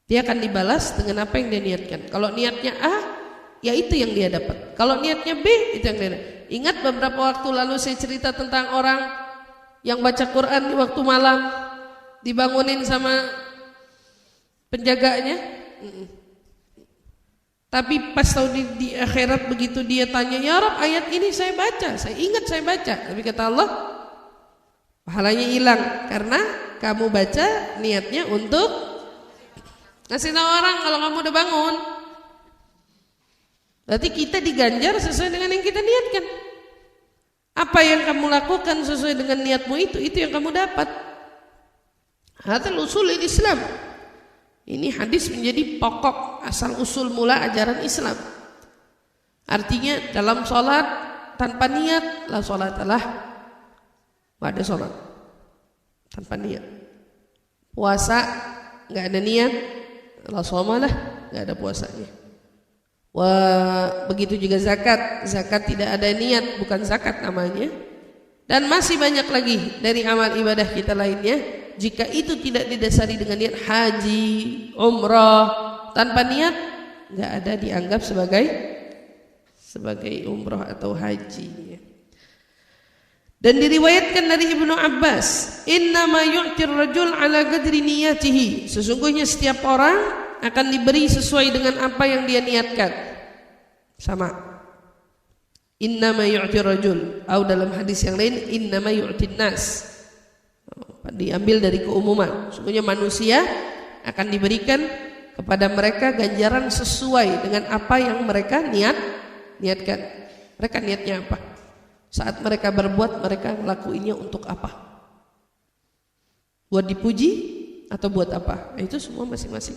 Dia akan dibalas dengan apa yang dia niatkan. Kalau niatnya A, ya itu yang dia dapat. Kalau niatnya B, itu yang dia dapat. Ingat beberapa waktu lalu saya cerita tentang orang yang baca Quran di waktu malam, dibangunin sama penjaganya. Tapi pas tahu di akhirat begitu dia tanya, ya Rabb, ayat ini saya baca, saya ingat saya baca. Tapi kata Allah, pahalanya hilang karena kamu baca niatnya untuk ngasih tahu orang kalau kamu udah bangun. Berarti kita diganjar sesuai dengan yang kita niatkan. Apa yang kamu lakukan sesuai dengan niatmu itu yang kamu dapat. Hadzal usulul Islam. Ini hadis menjadi pokok asal usul mula ajaran Islam. Artinya dalam sholat tanpa niat la sholatalah, nggak ada sholat tanpa niat. Puasa nggak ada niat la shomalah, nggak ada puasanya. Wah, begitu juga zakat. Zakat tidak ada niat, bukan zakat namanya. Dan masih banyak lagi dari amal ibadah kita lainnya. Jika itu tidak didasari dengan niat, haji, umrah, tanpa niat nggak ada dianggap sebagai umrah atau haji. Dan diriwayatkan dari Ibnu Abbas, innama yu'tir rajul ala qadri niyatihi. Sesungguhnya setiap orang akan diberi sesuai dengan apa yang dia niatkan. Sama. Innama yu'tir rajul, atau dalam hadis yang lain innama yu'tin nas. Diambil dari keumuman. Sesungguhnya manusia akan diberikan kepada mereka ganjaran sesuai dengan apa yang mereka niatkan. Mereka niatnya apa? Saat mereka berbuat, mereka ngelakuinnya untuk apa? Buat dipuji atau buat apa? Itu semua masing-masing.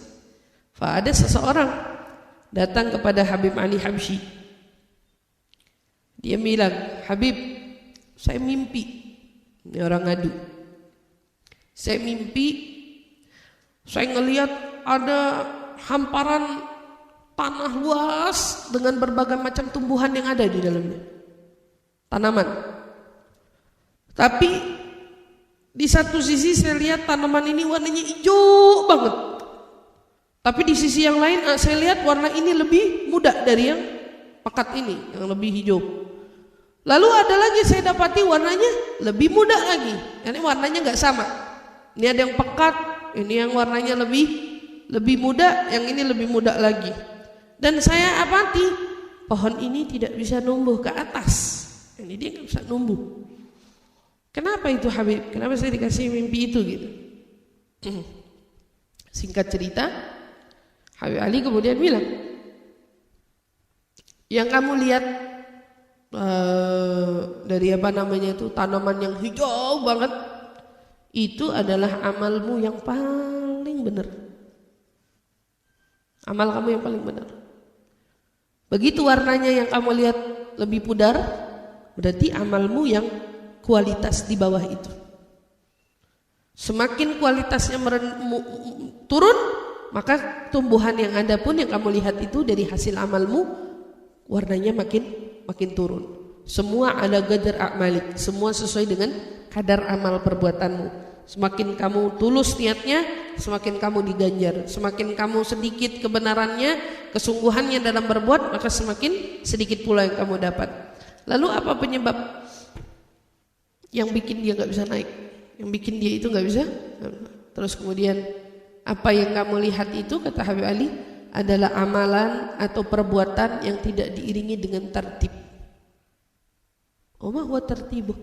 Ada seseorang datang kepada Habib Ali Habsyi. Dia bilang, Habib, saya mimpi. Ini orang ngadu. Saya mimpi, saya ngelihat ada hamparan tanah luas dengan berbagai macam tumbuhan yang ada di dalamnya, tanaman. Tapi di satu sisi saya lihat tanaman ini warnanya hijau banget. Tapi di sisi yang lain saya lihat warna ini lebih muda dari yang pekat ini, yang lebih hijau. Lalu ada lagi saya dapati warnanya lebih muda lagi. Ini warnanya nggak sama. Ini ada yang pekat, ini yang warnanya lebih muda, yang ini lebih muda lagi. Dan saya amati pohon ini tidak bisa numbuh ke atas. Ini dia nggak bisa numbuh. Kenapa itu Habib? Kenapa saya dikasih mimpi itu gitu? Singkat cerita, Habib Ali kemudian bilang, yang kamu lihat dari apa namanya itu tanaman yang hijau banget, itu adalah amalmu yang paling benar. Amal kamu yang paling benar. Begitu warnanya yang kamu lihat lebih pudar, berarti amalmu yang kualitas di bawah itu. Semakin kualitasnya turun, maka tumbuhan yang ada pun yang kamu lihat itu dari hasil amalmu, warnanya makin turun. Semua ala qadar a'malik, semua sesuai dengan kadar amal perbuatanmu. Semakin kamu tulus niatnya, semakin kamu diganjar. Semakin kamu sedikit kebenarannya, kesungguhannya dalam berbuat, maka semakin sedikit pula yang kamu dapat. Lalu apa penyebab yang bikin dia gak bisa naik? Yang bikin dia itu gak bisa? Terus kemudian apa yang kamu lihat itu, kata Habib Ali, adalah amalan atau perbuatan yang tidak diiringi dengan tertib. Ma huwa tertibu?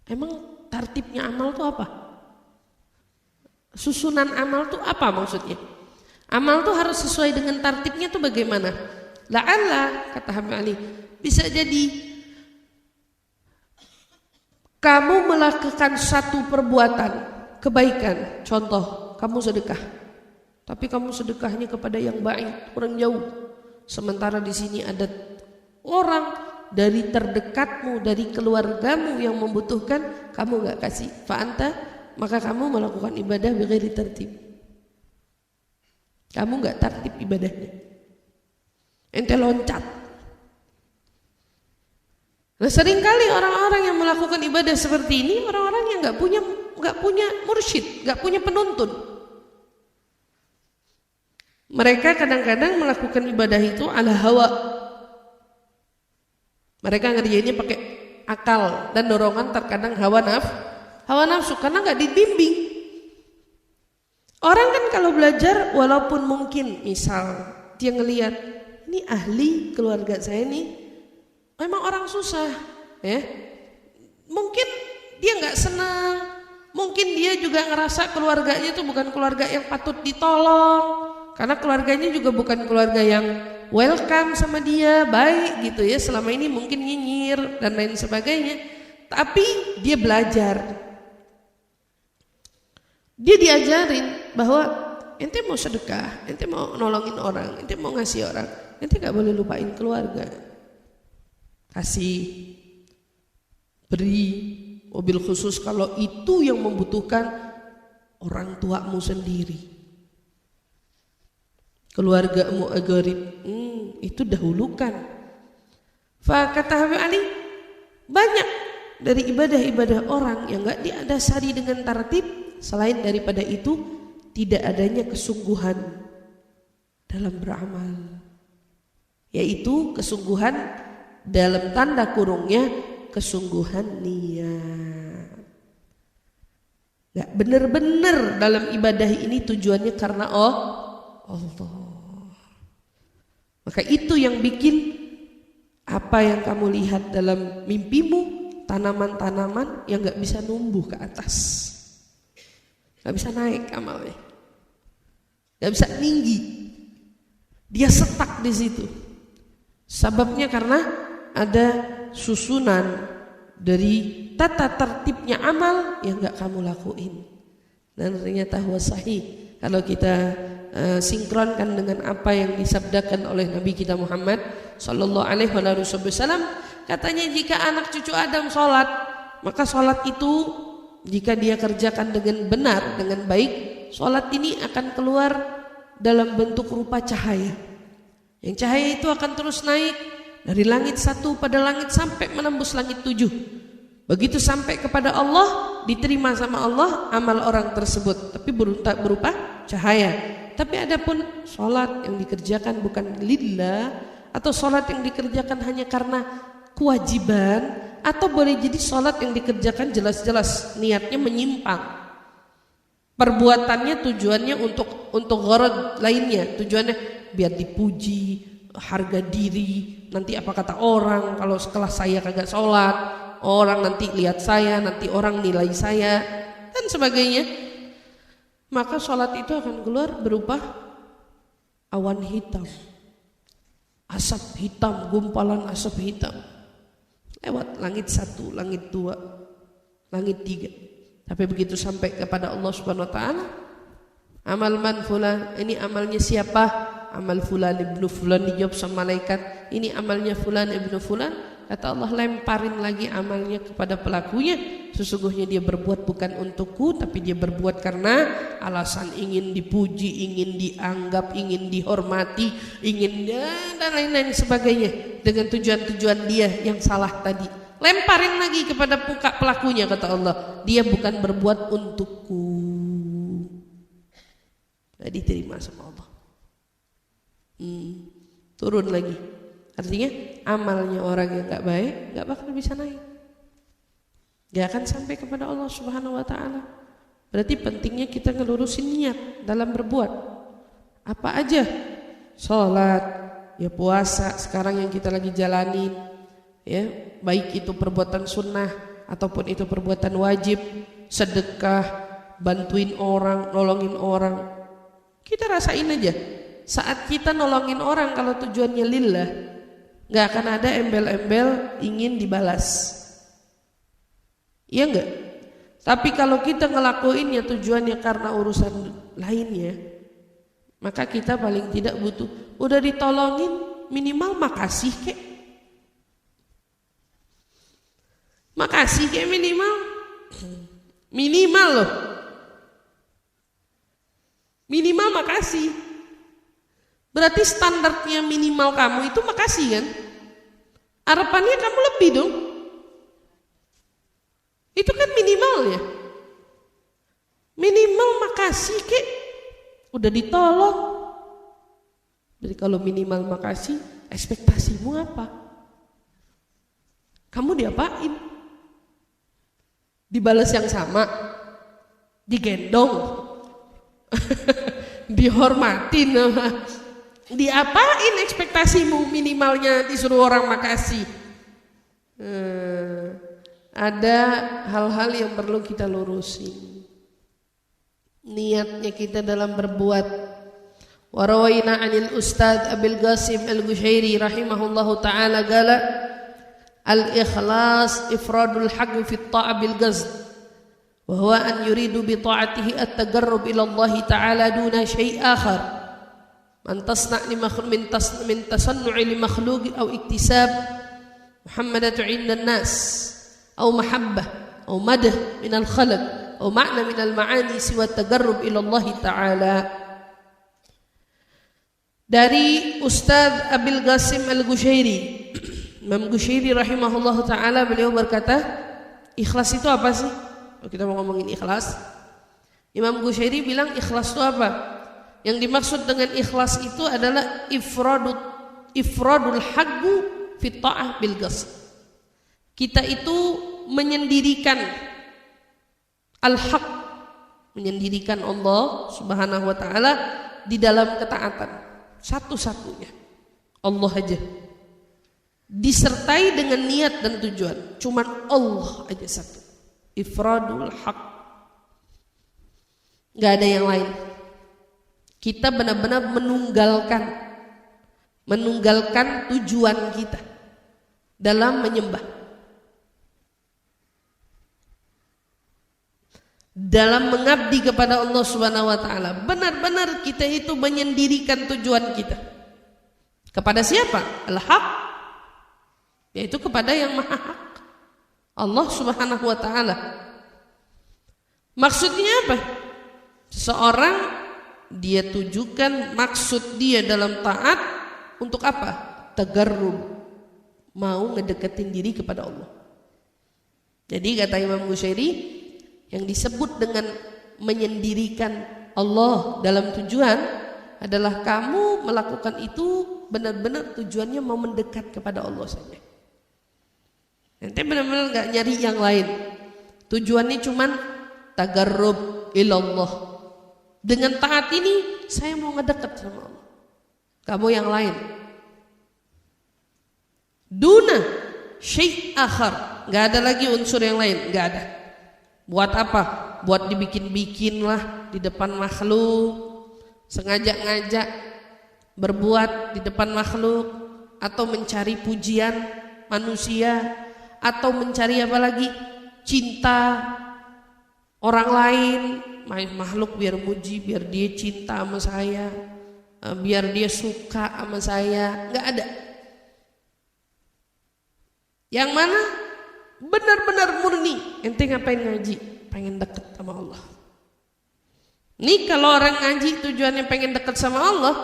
Emang tertibnya amal itu apa? Susunan amal itu apa maksudnya? Amal itu harus sesuai dengan tertibnya itu bagaimana? La'alla, kata Habib Ali, bisa jadi kamu melakukan satu perbuatan kebaikan. Contoh, kamu sedekah, tapi kamu sedekahnya kepada yang baik, orang jauh. Sementara di sini ada orang dari terdekatmu, dari keluargamu yang membutuhkan, kamu gak kasih. Fa'anta maka kamu melakukan ibadah bighairi tertib. Kamu nggak tertib ibadahnya. Ente loncat. Nah, seringkali orang-orang yang melakukan ibadah seperti ini orang-orang yang nggak punya mursyid, nggak punya penuntun. Mereka kadang-kadang melakukan ibadah itu ala hawa. Mereka ngerjainnya pakai akal dan dorongan, terkadang hawa nafsu karena nggak dibimbing. Orang kan kalau belajar, walaupun mungkin misal dia ngelihat ini ahli keluarga saya nih, memang orang susah, ya. Mungkin dia nggak senang, mungkin dia juga ngerasa keluarganya itu bukan keluarga yang patut ditolong, karena keluarganya juga bukan keluarga yang welcome sama dia, baik gitu ya. Selama ini mungkin nyinyir dan lain sebagainya, tapi dia belajar. Dia diajarin bahwa ente mau sedekah, ente mau nolongin orang, ente mau ngasih orang, ente gak boleh lupain keluarga. Kasih, beri, mobil khusus kalau itu yang membutuhkan orang tuamu sendiri. Keluargamu agarib, itu dahulukan. Kata Habib Ali, banyak dari ibadah-ibadah orang yang gak didasari dengan tertib. Selain daripada itu, tidak adanya kesungguhan dalam beramal, yaitu kesungguhan dalam tanda kurungnya kesungguhan niat. Gak benar-benar dalam ibadah ini tujuannya karena Allah. Maka itu yang bikin apa yang kamu lihat dalam mimpimu, tanaman-tanaman yang gak bisa numbuh ke atas, gak bisa naik amalnya, gak bisa tinggi, dia setak di situ. Sebabnya karena ada susunan dari tata tertibnya amal yang gak kamu lakuin. Dan ternyata huwa sahih kalau kita sinkronkan dengan apa yang disabdakan oleh Nabi kita Muhammad sallallahu alaihi wasallam, katanya jika anak cucu Adam sholat, maka sholat itu jika dia kerjakan dengan benar, dengan baik, sholat ini akan keluar dalam bentuk rupa cahaya. Yang cahaya itu akan terus naik dari langit 1 pada langit sampai menembus langit 7. Begitu sampai kepada Allah, diterima sama Allah amal orang tersebut, tapi berupa cahaya. Tapi adapun sholat yang dikerjakan bukan lillah, atau sholat yang dikerjakan hanya karena kewajiban, atau boleh jadi sholat yang dikerjakan jelas-jelas niatnya menyimpang, perbuatannya tujuannya untuk gharad lainnya, tujuannya biar dipuji, harga diri, nanti apa kata orang kalau setelah saya kagak sholat, orang nanti lihat saya, nanti orang nilai saya dan sebagainya. Maka sholat itu akan keluar berupa awan hitam, asap hitam, gumpalan asap hitam lewat langit 1, langit 2, langit 3. Tapi begitu sampai kepada Allah Subhanahu wa taala, amal man fulan, ini amalnya siapa? Amal fulan ibnu fulan, dijawab sama malaikat, ini amalnya fulan ibnu fulan. Kata Allah, lemparin lagi amalnya kepada pelakunya. Sesungguhnya dia berbuat bukan untukku, tapi dia berbuat karena alasan ingin dipuji, ingin dianggap, ingin dihormati, ingin dan lain-lain sebagainya, dengan tujuan-tujuan dia yang salah tadi. Lemparin lagi kepada pelakunya, kata Allah, dia bukan berbuat untukku. Gak diterima sama Allah. Turun lagi. Artinya amalnya orang yang gak baik gak bakal bisa naik, gak akan sampai kepada Allah Subhanahu wa ta'ala. Berarti pentingnya kita ngelurusin niat dalam berbuat apa aja. Sholat, ya puasa sekarang yang kita lagi jalanin, ya, baik itu perbuatan sunnah ataupun itu perbuatan wajib, sedekah, bantuin orang, nolongin orang. Kita rasain aja, saat kita nolongin orang kalau tujuannya lillah, gak akan ada embel-embel ingin dibalas, iya enggak? Tapi kalau kita ngelakuinnya tujuannya karena urusan lainnya, maka kita paling tidak butuh, udah ditolongin minimal makasih kek, Minimal loh. Minimal makasih. Berarti standarnya minimal kamu itu makasih kan? Harapannya kamu lebih dong. Itu kan minimalnya. Minimal makasih kek. Udah ditolong. Jadi kalau minimal makasih, ekspektasimu apa? Kamu diapain? Dibalas yang sama? Digendong? Dihormatin? Diapain ekspektasimu minimalnya disuruh orang makasih? Ada hal-hal yang perlu kita lurusin. Niatnya kita dalam berbuat. Warawaina 'anil Ustadz Abil Qasim Al-Qushairi rahimahullahu taala qala al-ikhlas ifradul haqq fi at-ta'a bil qasd wa huwa an yuridu bi ta'atihi at-taqarrub ila Allah taala duna syai' akhar man tasna' li makhluq min tasannu'i li makhluq aw iktisab muhammadatu 'inda an-nas aw mahabbah aw madah min al-khalq أو معنى من المعاني سوى التقرب إلى الله تعالى. Dari Ustadz Abil Qasim Al-Qushairi, Imam Qushairi rahimahullah ta'ala, beliau berkata, ikhlas itu apa sih? Kalau kita mau ngomongin ikhlas, Imam Qushairi bilang ikhlas itu apa? Yang dimaksud dengan ikhlas itu adalah ifradul haqqu fit ta'ah bil qasd. Kita itu menyendirikan al-haq, menyendirikan Allah subhanahu wa ta'ala di dalam ketaatan satu-satunya Allah aja, disertai dengan niat dan tujuan, cuman Allah aja satu, ifradul haq, gak ada yang lain. Kita benar-benar menunggalkan tujuan kita dalam menyembah, dalam mengabdi kepada Allah Subhanahu wa taala. Benar-benar kita itu menyendirikan tujuan kita. Kepada siapa? Al-Haq, yaitu kepada yang Maha Hak, Allah Subhanahu wa taala. Maksudnya apa? Seseorang dia tujukan maksud dia dalam taat untuk apa? Tagarrub, mau ngedeketin diri kepada Allah. Jadi kata Imam Qushairi, yang disebut dengan menyendirikan Allah dalam tujuan adalah kamu melakukan itu benar-benar tujuannya mau mendekat kepada Allah saja. Nanti benar-benar gak nyari yang lain. Tujuannya cuman tagarrub ilallah. Dengan taat ini saya mau ngedekat sama Allah. Kamu yang lain. Duna syai' akhar. Gak ada lagi unsur yang lain, gak ada. Buat apa? Buat dibikin-bikin lah di depan makhluk, sengaja-ngajak berbuat di depan makhluk, atau mencari pujian manusia, atau mencari apa lagi? Cinta orang lain, makhluk biar muji, biar dia cinta sama saya, biar dia suka sama saya. Nggak ada. Yang mana? Benar-benar murni, ente ngapain ngaji? Pengen deket sama Allah. Nih kalau orang ngaji tujuannya pengen deket sama Allah,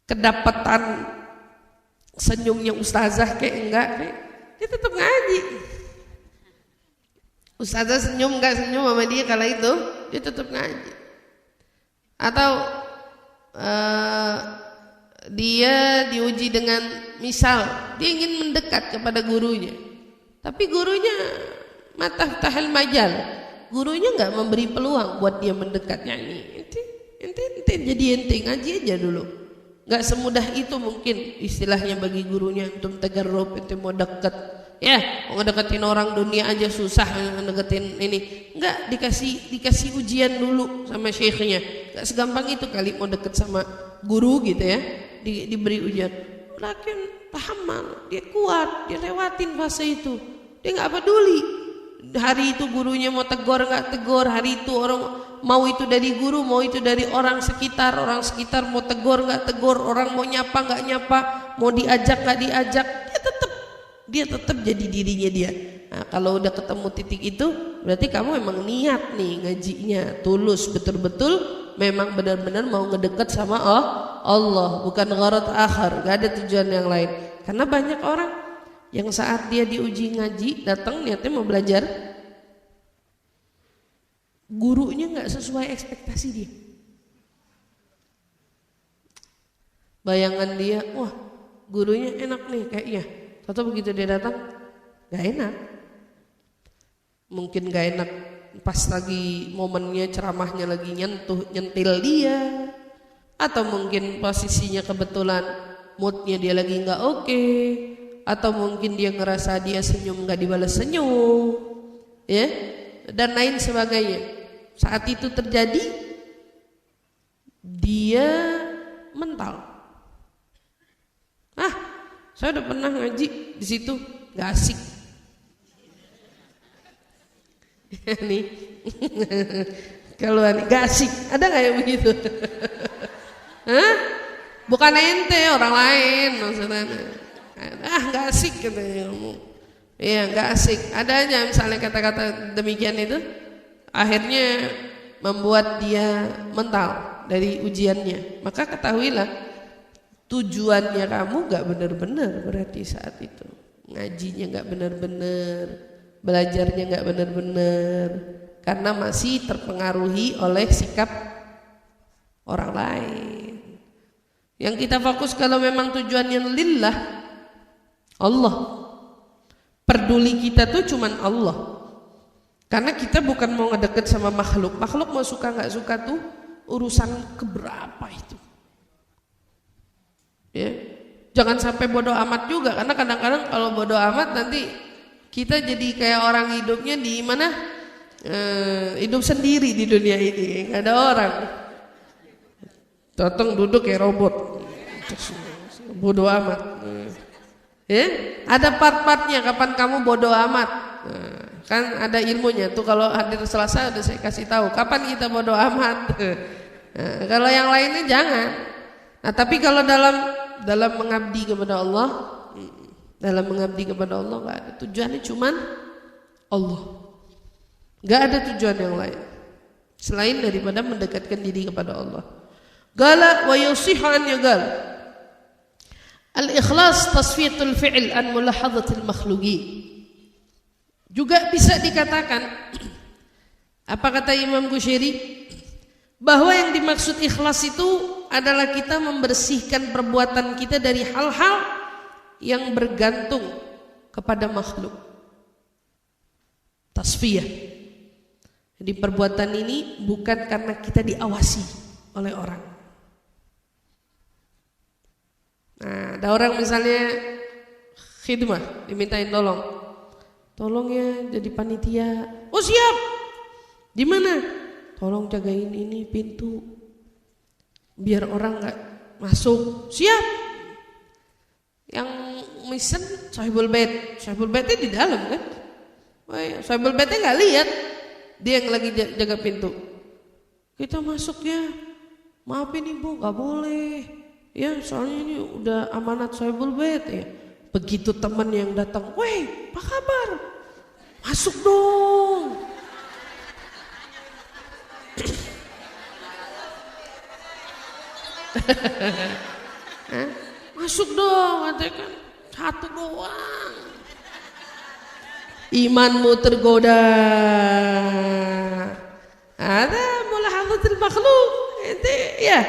kedapatan senyumnya ustazah kayak enggak, kayak dia tetap ngaji. Ustazah senyum enggak senyum sama dia kala itu, dia tetap ngaji. Atau dia diuji dengan misal dia ingin mendekat kepada gurunya, tapi gurunya mataftahal majal, gurunya nggak memberi peluang buat dia mendekatnya. Ente jadi ente ngaji aja dulu, nggak semudah itu mungkin istilahnya bagi gurunya untuk tagarrub. Ente mau dekat, ya mau ngedeketin orang dunia aja susah, ngedeketin ini nggak, dikasih ujian dulu sama syekhnya. Nggak segampang itu kali mau deket sama guru gitu ya, diberi ujian. Lakin tahammal, dia kuat, dia lewatin fase itu, dia nggak peduli. Hari itu gurunya mau tegur nggak tegur, hari itu orang mau itu dari guru, mau itu dari orang sekitar mau tegur nggak tegur, orang mau nyapa nggak nyapa, mau diajak nggak diajak, dia tetap jadi dirinya dia. Nah, kalau udah ketemu titik itu, berarti kamu memang niat nih ngajinya, tulus, betul-betul memang benar-benar mau ngedeket sama Allah, bukan gharad akhar, gak ada tujuan yang lain. Karena banyak orang yang saat dia diuji ngaji, datang niatnya mau belajar, gurunya gak sesuai ekspektasi dia. Bayangan dia, wah gurunya enak nih kayaknya. Atau begitu dia datang, gak enak. Mungkin gak enak pas lagi momennya ceramahnya lagi nyentil dia, atau mungkin posisinya kebetulan moodnya dia lagi gak oke, atau mungkin dia ngerasa dia senyum gak dibalas senyum, ya, dan lain sebagainya. Saat itu terjadi, dia mental. Saya udah pernah ngaji di situ, gak asik. Nih, kalau gak asik, ada nggak yang begitu? Hah? Bukan ente, orang lain maksudnya. Gak asik katanya ngomong. Iya, gak asik. Ada aja misalnya kata-kata demikian itu, akhirnya membuat dia mental dari ujiannya. Maka ketahuilah, tujuannya kamu gak benar-benar berarti saat itu. Ngajinya gak benar-benar, belajarnya gak benar-benar, karena masih terpengaruhi oleh sikap orang lain. Yang kita fokus kalau memang tujuannya lillah, Allah, peduli kita tuh cuman Allah. Karena kita bukan mau ngedeket sama makhluk. Makhluk mau suka gak suka tuh urusan keberapa itu, ya. Jangan sampai bodoh amat juga, karena kadang-kadang kalau bodoh amat nanti kita jadi kayak orang hidupnya di mana, hidup sendiri di dunia ini, nggak ada orang. Datang duduk kayak robot, bodoh amat. Ya, ada part-partnya kapan kamu bodoh amat. Kan ada ilmunya tuh, kalau hadir Selasa udah saya kasih tahu kapan kita bodoh amat. Kalau yang lainnya jangan. Nah, tapi kalau dalam mengabdi kepada Allah, nggak ada tujuannya, cuman Allah. Nggak ada tujuan yang lain selain daripada mendekatkan diri kepada Allah. Gala wa yusihu an yugal. Al-ikhlas tasfiyatul fi'l an mulahadhatil makhluqin. Juga bisa dikatakan, apa kata Imam Qushairi, bahwa yang dimaksud ikhlas itu adalah kita membersihkan perbuatan kita dari hal-hal yang bergantung kepada makhluk. Tasfiyah. Jadi perbuatan ini bukan karena kita diawasi oleh orang. Nah, ada orang misalnya khidmah, dimintain tolong ya jadi panitia. Oh siap. Di mana? Tolong jagain ini pintu biar orang nggak masuk. Siap. Yang misen sahibul bait itu di dalam kan? Sahibul baitnya nggak lihat, dia yang lagi jaga pintu. Kita masuk ya, maafin ibu nggak boleh ya, soalnya ini udah amanat sahibul bait ya. Begitu teman yang datang, weh apa kabar, masuk dong. Masuk dong, katanya kan satu doang. Imanmu tergoda. Ada mulahadzatul makhluk. Itu ya.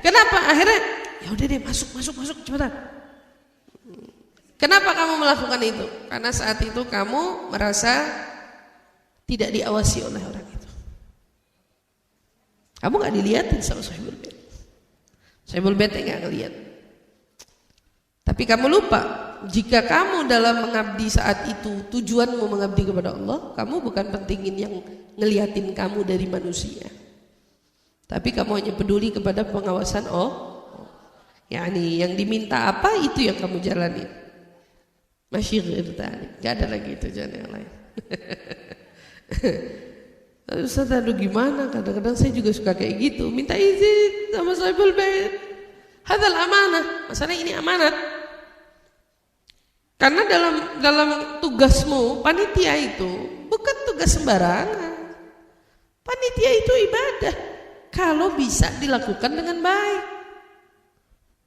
Kenapa akhirnya? Ya udah deh, masuk cepetan. Kenapa kamu melakukan itu? Karena saat itu kamu merasa tidak diawasi oleh orang itu. Kamu nggak dilihatin sama sahibul bait. Sahibul bait nggak ngelihat. Tapi kamu lupa, jika kamu dalam mengabdi saat itu tujuanmu mengabdi kepada Allah, kamu bukan pentingin yang ngeliatin kamu dari manusia, tapi kamu hanya peduli kepada pengawasan yakni yang diminta apa itu yang kamu jalani. Masyghir tadi, gak ada lagi tujuan yang lain. Ustaz, aduh gimana? Kadang-kadang saya juga suka kayak gitu, minta izin sama sahibul bait. Hadzal amanah, masalahnya ini amanat. Karena dalam tugasmu, panitia itu bukan tugas sembarangan. Panitia itu ibadah kalau bisa dilakukan dengan baik.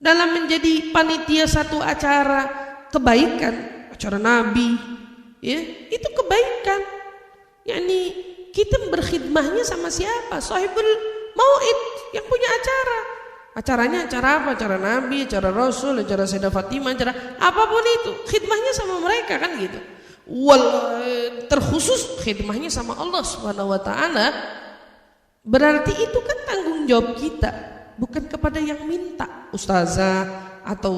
Dalam menjadi panitia satu acara kebaikan, acara Nabi, ya, itu kebaikan. Yani kita berkhidmahnya sama siapa? Sahibul mau'id, yang punya acara. Acaranya acara apa? Acara Nabi, acara Rasul, acara Sayyidah Fatimah, acara apapun itu. Khidmahnya sama mereka kan gitu. Terkhusus khidmahnya sama Allah Subhanahu wa taala. Berarti itu kan tanggung jawab kita, bukan kepada yang minta, ustazah atau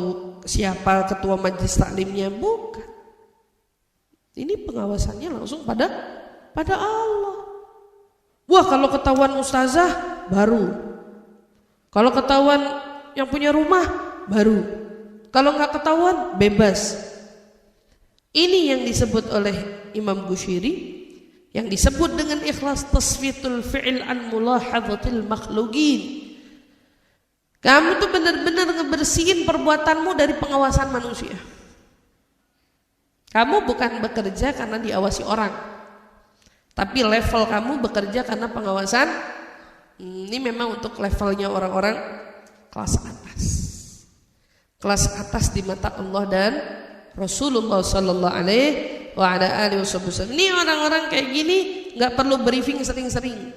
siapa ketua majelis taklimnya, bukan. Ini pengawasannya langsung pada Allah. Wah, kalau ketahuan ustazah baru. Kalau ketahuan yang punya rumah baru. Kalau nggak ketahuan bebas. Ini yang disebut oleh Imam Busiri, yang disebut dengan ikhlas tasfiyatul fi'il an mulahadzatil makhluqin. Kamu tuh benar-benar ngebersihin perbuatanmu dari pengawasan manusia. Kamu bukan bekerja karena diawasi orang, tapi level kamu bekerja karena pengawasan. Ini memang untuk levelnya orang-orang kelas atas. Kelas atas di mata Allah dan Rasulullah sallallahu alaihi wasallam. Ini orang-orang kayak gini nggak perlu briefing sering-sering,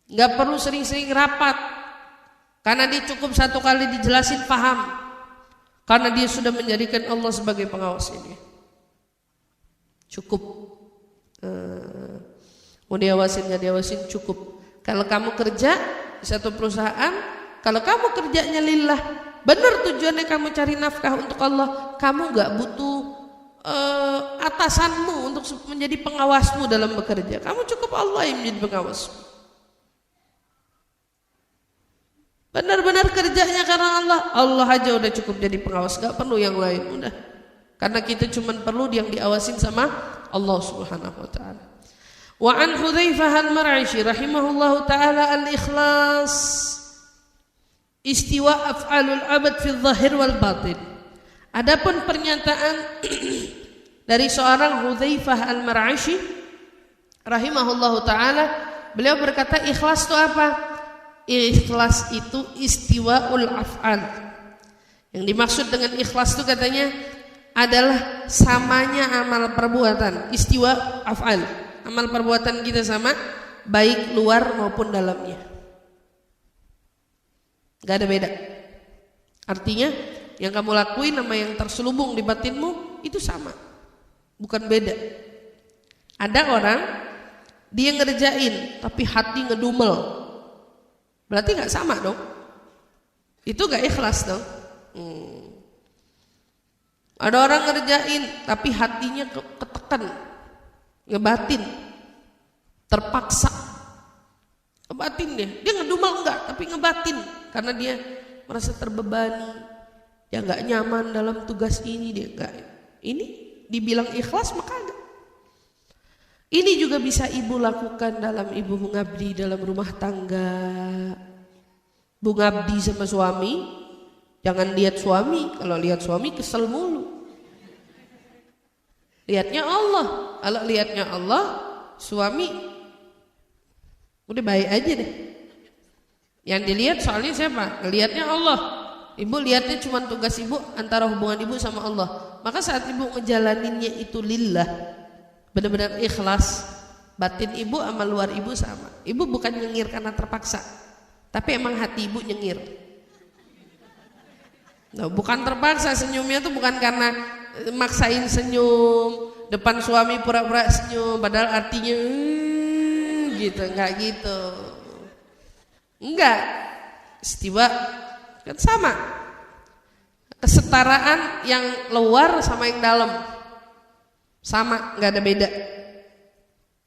nggak perlu sering-sering rapat, karena dia cukup satu kali dijelasin paham, karena dia sudah menjadikan Allah sebagai pengawas ini. Cukup. Mau diawasin nggak diawasin cukup. Kalau kamu kerja di satu perusahaan, kalau kamu kerjanya lillah, benar tujuannya kamu cari nafkah untuk Allah, kamu nggak butuh atasanmu untuk menjadi pengawasmu dalam bekerja. Kamu cukup Allah yang menjadi pengawasmu. Benar-benar kerjanya karena Allah aja udah cukup jadi pengawas, nggak perlu yang lain udah. Karena kita cuma perlu yang diawasin sama Allah Subhanahu wa taala. Wa an Hudzaifah al-Mar'ishi rahimahullahu taala al-ikhlas istiwa af'alul abad fi dhahir wal batin. Adapun pernyataan dari seorang Hudzaifah al-Mar'ishi rahimahullahu taala, beliau berkata ikhlas itu apa? Ikhlas itu istiwaul af'al. Yang dimaksud dengan ikhlas itu katanya adalah samanya amal perbuatan, istiwa af'al. Amal perbuatan kita sama, baik luar maupun dalamnya, gak ada beda. Artinya yang kamu lakuin sama yang terselubung di batinmu itu sama, bukan beda. Ada orang dia ngerjain tapi hati ngedumel, berarti gak sama dong, itu gak ikhlas dong. Ada orang ngerjain tapi hatinya ketekan, ngebatin, terpaksa ngebatin, dia ngedumel enggak, tapi ngebatin karena dia merasa terbebani, dia enggak nyaman dalam tugas ini, dia enggak. Ini dibilang ikhlas maka enggak. Ini juga bisa ibu lakukan dalam ibu mengabdi dalam rumah tangga. Bu ngabdi sama suami, jangan lihat suami, kalau lihat suami kesel mulu. Lihatnya Allah. Kalau lihatnya Allah, suami udah baik aja deh. Yang dilihat soalnya siapa? Lihatnya Allah. Ibu lihatnya cuma tugas ibu, antara hubungan ibu sama Allah. Maka saat ibu ngejalaninnya itu lillah, benar-benar ikhlas, batin ibu sama luar ibu sama. Ibu bukan nyengir karena terpaksa, tapi emang hati ibu nyengir. Nah, bukan terpaksa, senyumnya tuh bukan karena maksain senyum depan suami pura-pura senyum padahal artinya gitu, enggak gitu. Enggak. Istiwa kan sama. Kesetaraan yang luar sama yang dalam. Sama, enggak ada beda.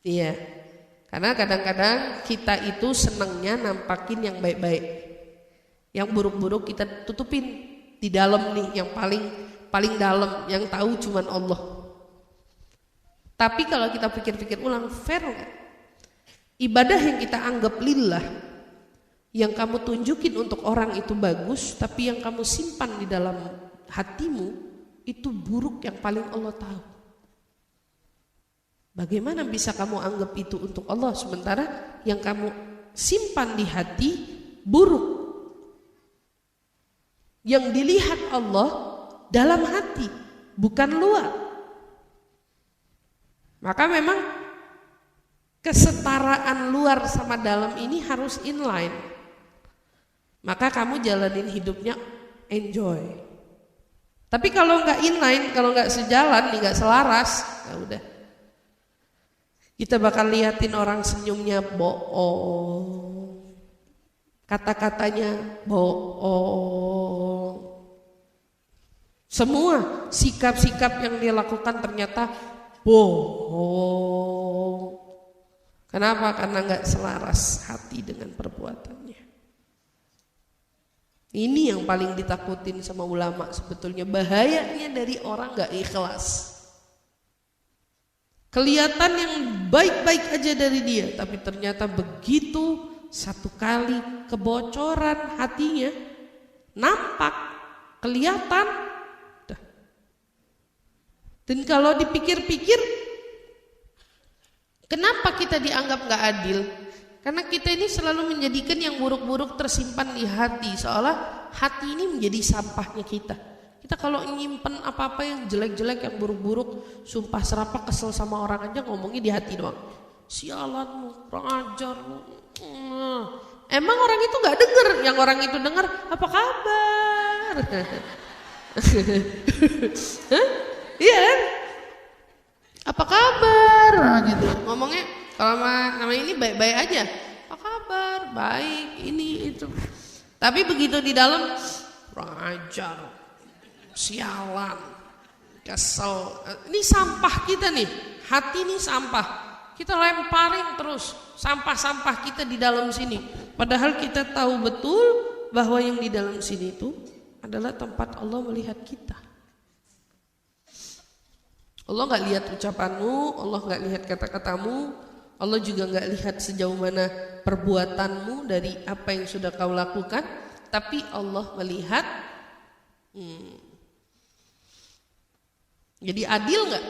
Iya. Karena kadang-kadang kita itu senangnya nampakin yang baik-baik. Yang buruk-buruk kita tutupin. Di dalam nih yang paling dalam, yang tahu cuman Allah. Tapi kalau kita pikir-pikir ulang, fair enggak? Ibadah yang kita anggap lillah, yang kamu tunjukin untuk orang itu bagus, tapi yang kamu simpan di dalam hatimu itu buruk yang paling Allah tahu. Bagaimana bisa kamu anggap itu untuk Allah sementara yang kamu simpan di hati buruk? Yang dilihat Allah dalam hati, bukan luar. Maka memang kesetaraan luar sama dalam ini harus inline. Maka kamu jalanin hidupnya enjoy. Tapi kalau nggak inline, kalau nggak sejalan, nih nggak selaras, ya udah. Kita bakal liatin orang senyumnya bohong, kata-katanya bohong, semua sikap-sikap yang dia lakukan ternyata bohong. Kenapa? Karena nggak selaras hati dengan perbuatannya. Ini yang paling ditakutin sama ulama sebetulnya, bahayanya dari orang nggak ikhlas. Kelihatan yang baik-baik aja dari dia, tapi ternyata begitu satu kali kebocoran hatinya, nampak, kelihatan. Dan kalau dipikir-pikir, kenapa kita dianggap gak adil? Karena kita ini selalu menjadikan yang buruk-buruk tersimpan di hati, seolah hati ini menjadi sampahnya kita. Kita kalau nyimpen apa-apa yang jelek-jelek, yang buruk-buruk, sumpah serapah kesel sama orang aja ngomongnya di hati doang. Sialan, kurang ajar. Emang orang itu gak denger, yang orang itu denger apa kabar? Iya kan? Apa kabar? Gitu. Ngomongnya kalau sama ini baik-baik aja. Apa kabar? Baik, ini itu. Tapi begitu di dalam kurang ajar. Sialan, kesel. Ini sampah kita nih, hati ini sampah. Kita lemparin terus sampah-sampah kita di dalam sini. Padahal kita tahu betul bahwa yang di dalam sini itu adalah tempat Allah melihat kita. Allah gak lihat ucapanmu, Allah gak lihat kata-katamu, Allah juga gak lihat sejauh mana perbuatanmu dari apa yang sudah kau lakukan. Tapi Allah melihat. Jadi adil gak?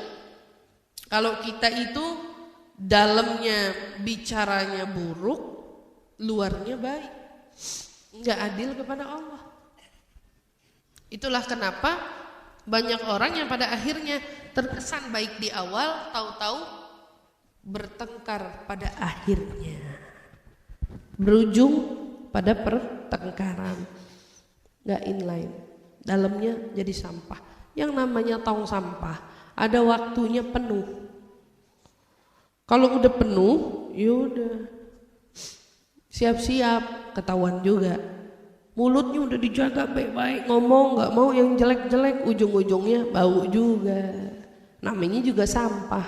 Kalau kita itu dalamnya bicaranya buruk, luarnya baik, gak adil kepada Allah. Itulah kenapa banyak orang yang pada akhirnya terkesan baik di awal, tahu-tahu bertengkar pada akhirnya, berujung pada pertengkaran, gak inline, dalamnya jadi sampah. Yang namanya tong sampah ada waktunya penuh. Kalau udah penuh, yaudah siap-siap ketahuan juga. Mulutnya udah dijaga baik-baik, ngomong nggak mau yang jelek-jelek, ujung-ujungnya bau juga. Namanya juga sampah.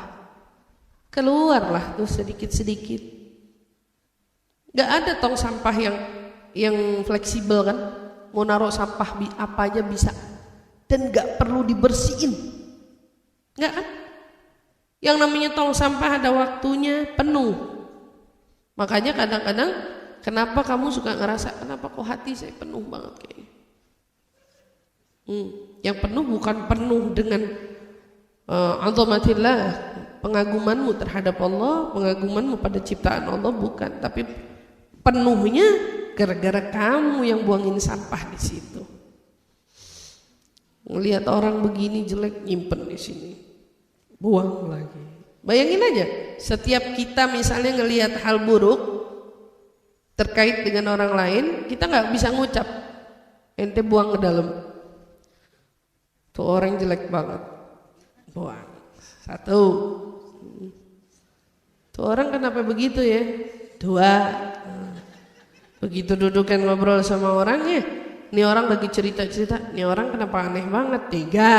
Keluarlah tuh sedikit-sedikit. Nggak ada tong sampah yang fleksibel kan? Mau naruh sampah apa aja bisa. Dan gak perlu dibersihin, gak kan? Yang namanya tong sampah ada waktunya penuh. Makanya kadang-kadang kenapa kamu suka ngerasa kenapa kok hati saya penuh banget kayaknya. Yang penuh bukan penuh dengan azamatillah, pengagumanmu terhadap Allah, pengagumanmu pada ciptaan Allah, bukan. Tapi penuhnya gara-gara kamu yang buangin sampah di situ. Ngelihat orang begini jelek, nyimpen di sini, buang lagi. Bayangin aja, setiap kita misalnya ngelihat hal buruk terkait dengan orang lain, kita nggak bisa ngucap, ente buang ke dalam. Tuh orang jelek banget, buang. Satu. Tuh orang kenapa begitu ya? Dua. Begitu dudukan ngobrol sama orangnya, ini orang lagi cerita-cerita, ini orang kenapa aneh banget. Tiga.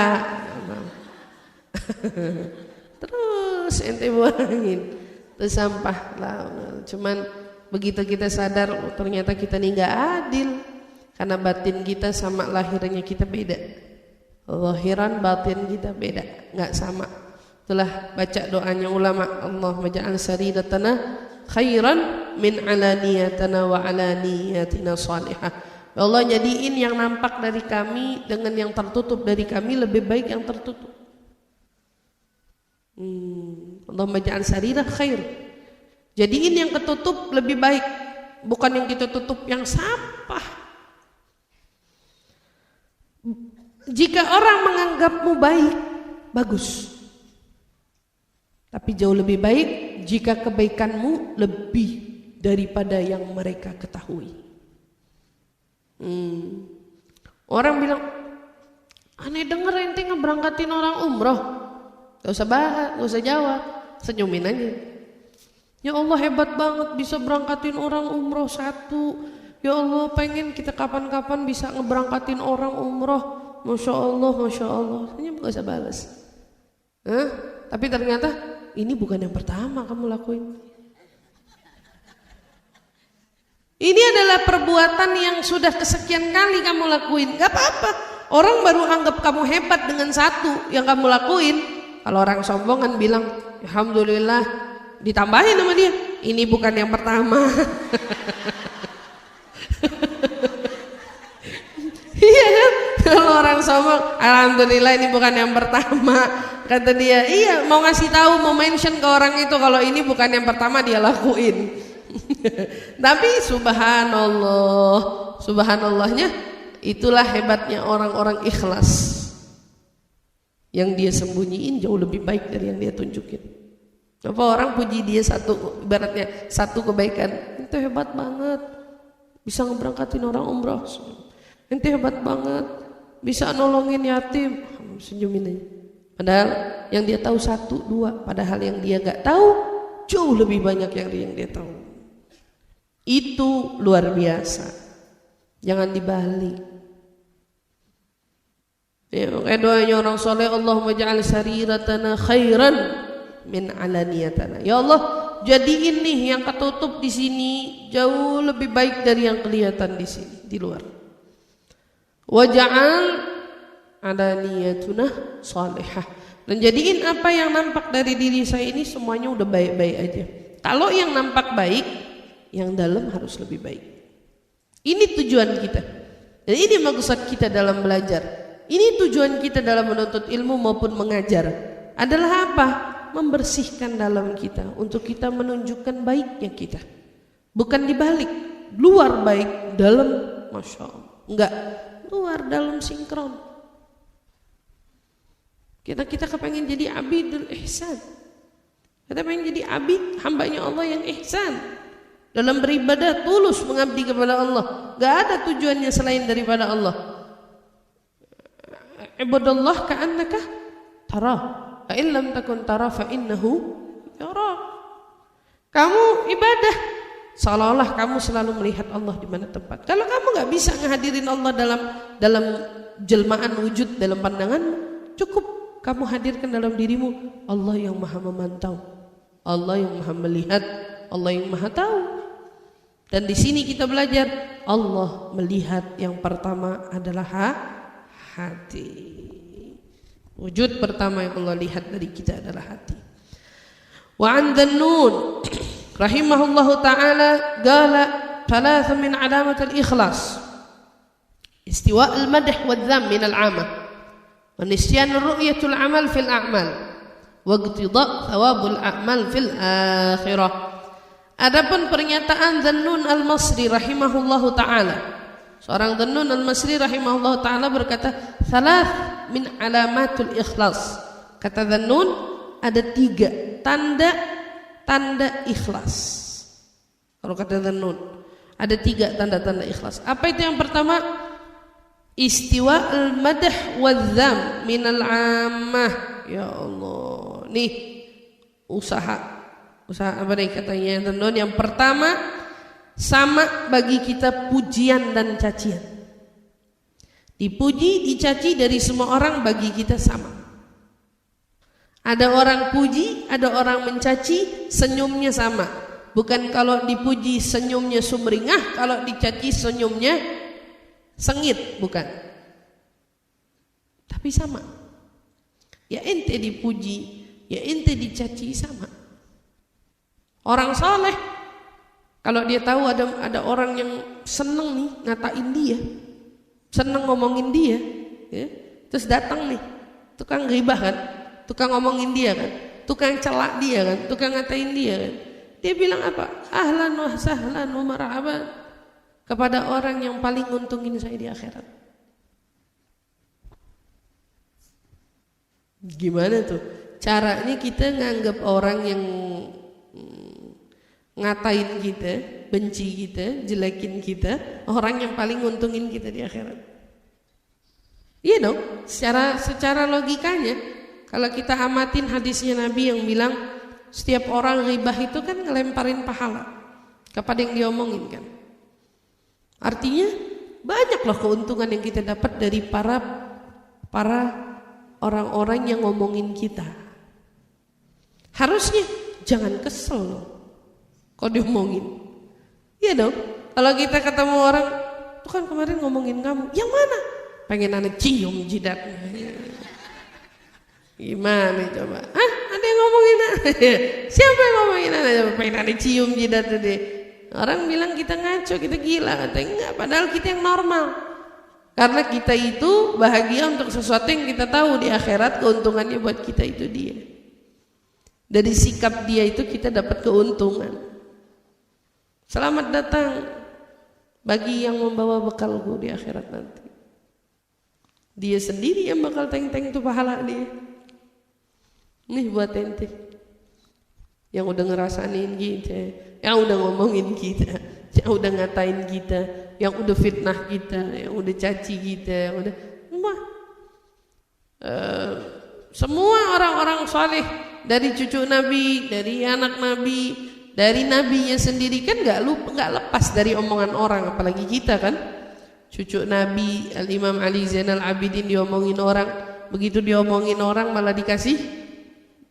Terus ente buangin, terus sampah lah. Cuman begitu kita sadar, oh, ternyata kita nih nggak adil, karena batin kita sama lahirnya kita beda. Lahiran batin kita beda, nggak sama. Itulah baca doanya ulama, Allahumma ja'al saridatana khairan min alaniyatana wa alaniyatina salihah. Ya Allah, jadiin yang nampak dari kami dengan yang tertutup dari kami lebih baik yang tertutup. Allahumma ja'al sarira khair. Jadiin yang ketutup lebih baik, bukan yang kita tutup yang sampah. Jika orang menganggapmu baik, bagus. Tapi jauh lebih baik jika kebaikanmu lebih daripada yang mereka ketahui. Orang bilang, aneh denger ente ngeberangkatin orang umroh. Gak usah bahas, gak usah jawab, senyumin aja. Ya Allah, hebat banget bisa berangkatin orang umroh satu. Ya Allah, pengen kita kapan-kapan bisa ngeberangkatin orang umroh. Masya Allah, Masya Allah. Senyum, gak usah balas. Tapi ternyata ini bukan yang pertama kamu lakuin. Ini adalah perbuatan yang sudah kesekian kali kamu lakuin. Gak apa-apa. Orang baru anggap kamu hebat dengan satu yang kamu lakuin. Kalau orang sombong kan bilang, alhamdulillah, ditambahin sama dia, ini bukan yang pertama. Iya kan? Kalau orang sombong, alhamdulillah ini bukan yang pertama. Kata dia, iya, mau ngasih tahu, mau mention ke orang itu kalau ini bukan yang pertama dia lakuin. Tapi subhanallah, subhanallahnya itulah hebatnya orang-orang ikhlas. Yang dia sembunyiin jauh lebih baik dari yang dia tunjukin. Apa orang puji dia satu, ibaratnya satu kebaikan, itu hebat banget bisa ngeberangkatin orang umroh, itu hebat banget bisa nolongin yatim, senyumin aja. Padahal yang dia tahu satu dua, padahal yang dia gak tahu jauh lebih banyak yang dia tahu. Itu luar biasa. Jangan dibalik. Ya, kayak doanya orang soleh, Allahumma ja'al sariratana khairan min alaniyatana. Ya Allah, jadiin nih yang ketutup di sini jauh lebih baik dari yang kelihatan di sini, di luar. Waja'al alaniyatuna salihah. Dan jadiin apa yang nampak dari diri saya ini semuanya udah baik-baik aja. Kalau yang nampak baik, yang dalam harus lebih baik. Ini tujuan kita. Dan ini maksud kita dalam belajar. Ini tujuan kita dalam menuntut ilmu maupun mengajar. Adalah apa? Membersihkan dalam kita untuk kita menunjukkan baiknya kita. Bukan dibalik, luar baik, dalam masya Allah. Enggak, luar dalam sinkron. Kita kepengen jadi abidul ihsan. Kita pengen jadi abid, hambanya Allah yang ihsan. Dalam beribadah tulus mengabdi kepada Allah. Gak ada tujuannya selain daripada Allah. Ibadallah ka'annaka tarah. Fa in lam takun tarah fa innahu yarah. Kamu ibadah seolah-olah kamu selalu melihat Allah di mana tempat. Kalau kamu gak bisa ngehadirin Allah dalam jelmaan wujud dalam pandanganmu, cukup kamu hadirkan dalam dirimu Allah yang maha memantau, Allah yang maha melihat, Allah yang maha tahu. Dan di sini kita belajar Allah melihat yang pertama adalah hati. Wujud pertama yang Allah lihat dari kita adalah hati. Wa 'an Dhannun rahimahullahu ta'ala qala thalatha min 'alamat al-ikhlas istiwa' al-madh wa adh-dhamm min al-'amah wa nisyan ru'yatul 'amal fil a'mal wa iqtida' thawabul a'mal fil akhirah. Adapun pernyataan Dhannun al-Masri rahimahullahu ta'ala, seorang Dhannun al-Masri rahimahullah ta'ala berkata, thalath min alamatul ikhlas. Kata Dhannun, ada 3 tanda ikhlas. Kalau kata Dhannun, ada 3 tanda-tanda ikhlas. Apa itu yang pertama? Istiwa al-madah wal-dham minal ammah. Ya Allah, nih usaha apa nih katanya Dhannun? Yang pertama, sama bagi kita pujian dan cacian. Dipuji, dicaci dari semua orang bagi kita sama. Ada orang puji, ada orang mencaci, senyumnya sama. Bukan kalau dipuji senyumnya sumringah, kalau dicaci senyumnya sengit, bukan. Tapi sama. Ya ente dipuji, ya ente dicaci sama. Orang saleh Kalau dia tahu ada orang yang seneng nih ngatain dia, seneng ngomongin dia, ya, terus datang nih tukang ghibah kan, tukang ngomongin dia kan, tukang celak dia kan, tukang ngatain dia kan, dia bilang apa? Ahlan wa sahlan wa marhaban kepada orang yang paling nguntungin saya di akhirat. Gimana tuh caranya kita nganggap orang yang ngatain kita, benci kita, jelekin kita, orang yang paling nguntungin kita di akhirat? Iya dong, secara logikanya kalau kita amatin hadisnya Nabi yang bilang setiap orang ghibah itu kan ngelemparin pahala kepada yang diomongin kan. Artinya banyak loh keuntungan yang kita dapat dari para orang-orang yang ngomongin kita. Harusnya jangan kesel loh kalau diomongin. Iya dong, kalau kita ketemu orang tuh kan kemarin ngomongin kamu, yang mana? Pengen ane cium jidatnya. Gimana coba? Hah? Ada yang ngomongin ane? Siapa yang ngomongin ane? Pengen ane cium jidatnya deh. Orang bilang kita ngaco, kita gila. Katanya enggak, padahal kita yang normal. Karena kita itu bahagia untuk sesuatu yang kita tahu di akhirat keuntungannya buat kita itu dia. Dari sikap dia itu kita dapat keuntungan. Selamat datang bagi yang membawa bekalku di akhirat nanti. Dia sendiri yang bakal teng-teng itu pahala dia. Nih buat ente yang udah ngerasain kita, yang udah ngomongin kita, yang udah ngatain kita, yang udah fitnah kita, yang udah caci kita, yang udah semua orang-orang saleh dari cucu Nabi, dari anak Nabi, dari nabinya sendiri kan nggak lepas dari omongan orang, apalagi kita kan. Cucu Nabi Al-Imam Ali Zainal Abidin diomongin orang, begitu diomongin orang malah dikasih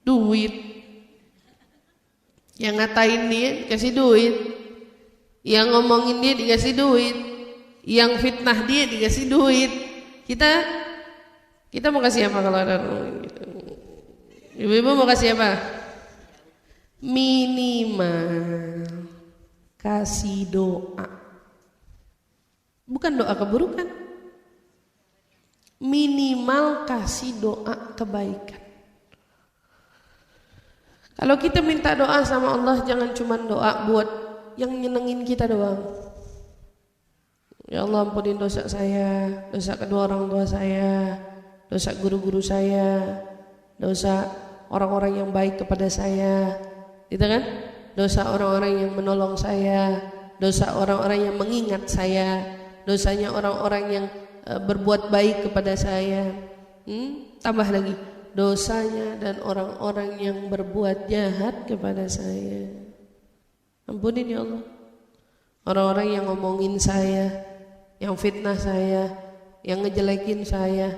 duit. Yang ngatain dia dikasih duit, yang ngomongin dia dikasih duit, yang fitnah dia dikasih duit. Kita mau kasih apa kalau ada orang gitu? Ibu-ibu mau kasih apa? Minimal kasih doa. Bukan doa keburukan, minimal kasih doa kebaikan. Kalau kita minta doa sama Allah, jangan cuma doa buat yang nyenengin kita doang. Ya Allah, ampunin dosa saya, dosa kedua orang tua saya, dosa guru-guru saya, dosa orang-orang yang baik kepada saya, gitu kan? Dosa orang-orang yang menolong saya, dosa orang-orang yang mengingat saya, dosanya orang-orang yang berbuat baik kepada saya. Tambah lagi, dosanya dan orang-orang yang berbuat jahat kepada saya. Ampunin ya Allah. Orang-orang yang ngomongin saya, yang fitnah saya, yang ngejelekin saya,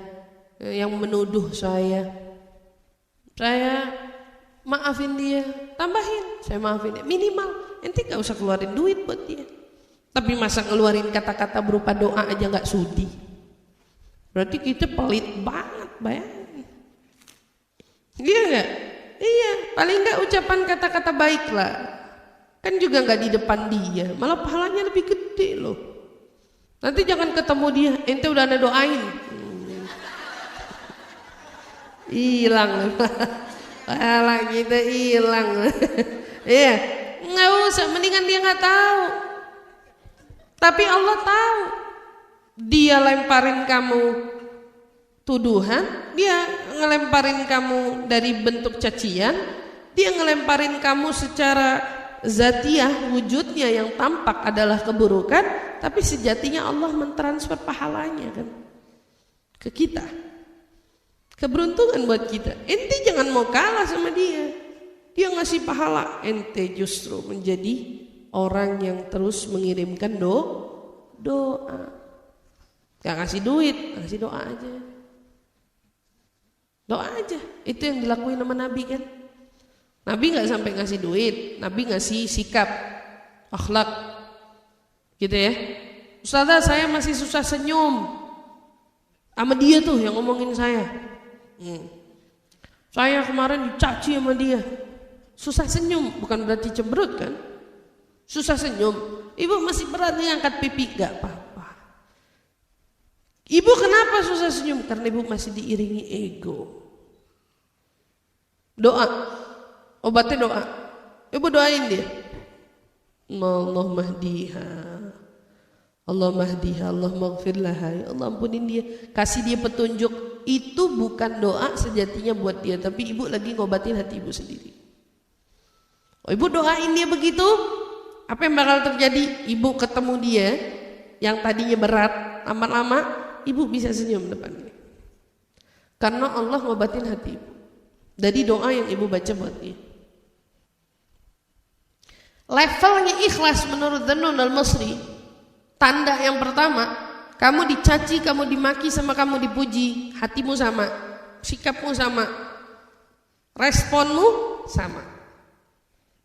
yang menuduh saya maafin dia, tambahin, saya maafin dia. Minimal, ente gak usah keluarin duit buat dia. Tapi masa ngeluarin kata-kata berupa doa aja gak sudi, berarti kita pelit banget, bayangin. Iya gak? Iya, paling gak ucapan kata-kata baik lah. Kan juga gak di depan dia, malah pahalanya lebih gede loh. Nanti jangan ketemu dia, ente udah ada doain, hilang pahala kita hilang. Iya, nggak usah, mendingan dia nggak tahu. Tapi Allah tahu. Dia lemparin kamu tuduhan, dia ngelemparin kamu dari bentuk cacian, dia ngelemparin kamu secara zatiah, wujudnya yang tampak adalah keburukan, tapi sejatinya Allah mentransfer pahalanya kan ke kita. Keberuntungan buat kita. Ente jangan mau kalah sama dia. Dia ngasih pahala, ente justru menjadi orang yang terus mengirimkan doa. Gak ngasih duit, ngasih doa aja. Doa aja. Itu yang dilakuin sama Nabi kan. Nabi gak sampai ngasih duit, Nabi ngasih sikap, akhlak, gitu ya. Ustazah, saya masih susah senyum sama dia tuh yang ngomongin saya. Saya kemarin dicaci sama dia, susah senyum, bukan berarti cemberut kan. susah senyum, ibu masih berani angkat pipi, gak apa-apa. Ibu kenapa susah senyum? Karena ibu masih diiringi ego. Doa, obatnya doa. Ibu doain dia. Allah mahdiha, Allah mahdiha, Allah maghfirlaha, ya Allah ampunin dia, kasih dia petunjuk. Itu bukan doa sejatinya buat dia, tapi ibu lagi ngobatin hati ibu sendiri. Oh, ibu doain dia begitu, apa yang bakal terjadi? Ibu ketemu dia yang tadinya berat, lama-lama ibu bisa senyum depannya. Karena Allah ngobatin hati ibu dari doa yang ibu baca buat dia. Levelnya ikhlas menurut Dhannun al-Masri, tanda yang pertama, kamu dicaci, kamu dimaki sama kamu dipuji, hatimu sama, sikapmu sama, responmu sama.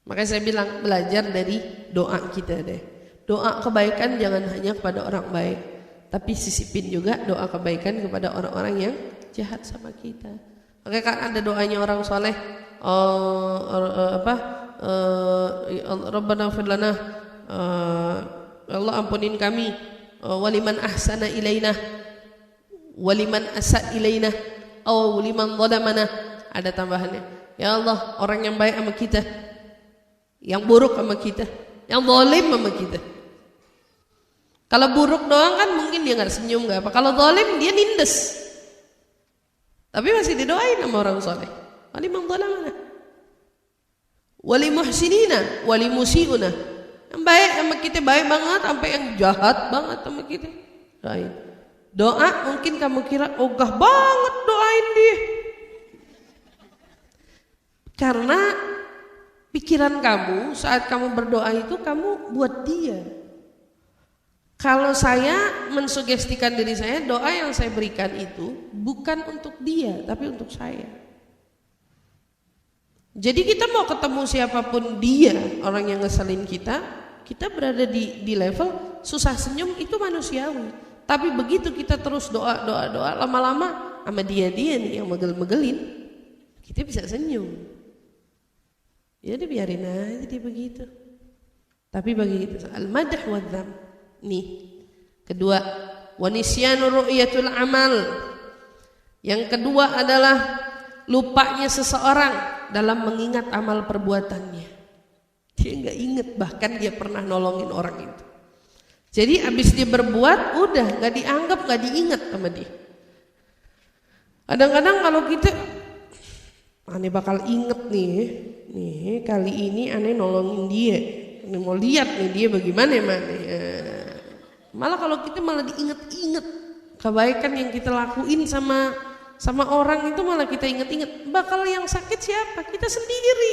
Makanya saya bilang belajar dari doa kita deh. Doa kebaikan jangan hanya kepada orang baik, tapi sisipin juga doa kebaikan kepada orang-orang yang jahat sama kita. Makanya kan ada doanya orang soleh, Rabbana ighfir lana, Allah ampunin kami, waliman ahsana ilaina waliman asa ilaina aw liman zalamana. Ada tambahannya, ya Allah orang yang baik sama kita, yang buruk sama kita, yang zalim sama kita. Kalau buruk doang kan mungkin dia nggak senyum nggak apa, kalau zalim dia nindes, tapi masih didoain sama orang soleh. Waliman zalamana wali muhsinina wali musiuna, yang baik sama kita baik banget sampai yang jahat banget sama kita. Doa mungkin kamu kira ogah banget doain dia, karena pikiran kamu saat kamu berdoa itu kamu buat dia. Kalau saya mensugestikan diri saya, doa yang saya berikan itu bukan untuk dia tapi untuk saya. Jadi kita mau ketemu siapapun dia, orang yang ngeselin kita, kita berada di level susah senyum itu manusiawi. Tapi begitu kita terus doa, lama-lama sama dia nih yang megel-megelin, kita bisa senyum. Ya dibiarin aja dia begitu. Tapi bagi kita al-madah wa dzam. Nih. Kedua, wa nisyanu ru'yatul amal. Yang kedua adalah lupanya seseorang dalam mengingat amal perbuatannya. Dia nggak inget bahkan dia pernah nolongin orang itu. Jadi abis dia berbuat udah nggak dianggap, nggak diingat sama dia. Kadang-kadang kalau kita aneh bakal inget nih kali ini aneh nolongin dia, aneh mau lihat nih dia bagaimana malah kalau kita malah diinget-inget kebaikan yang kita lakuin sama orang itu, malah kita inget-inget. Bakal yang sakit siapa? Kita sendiri.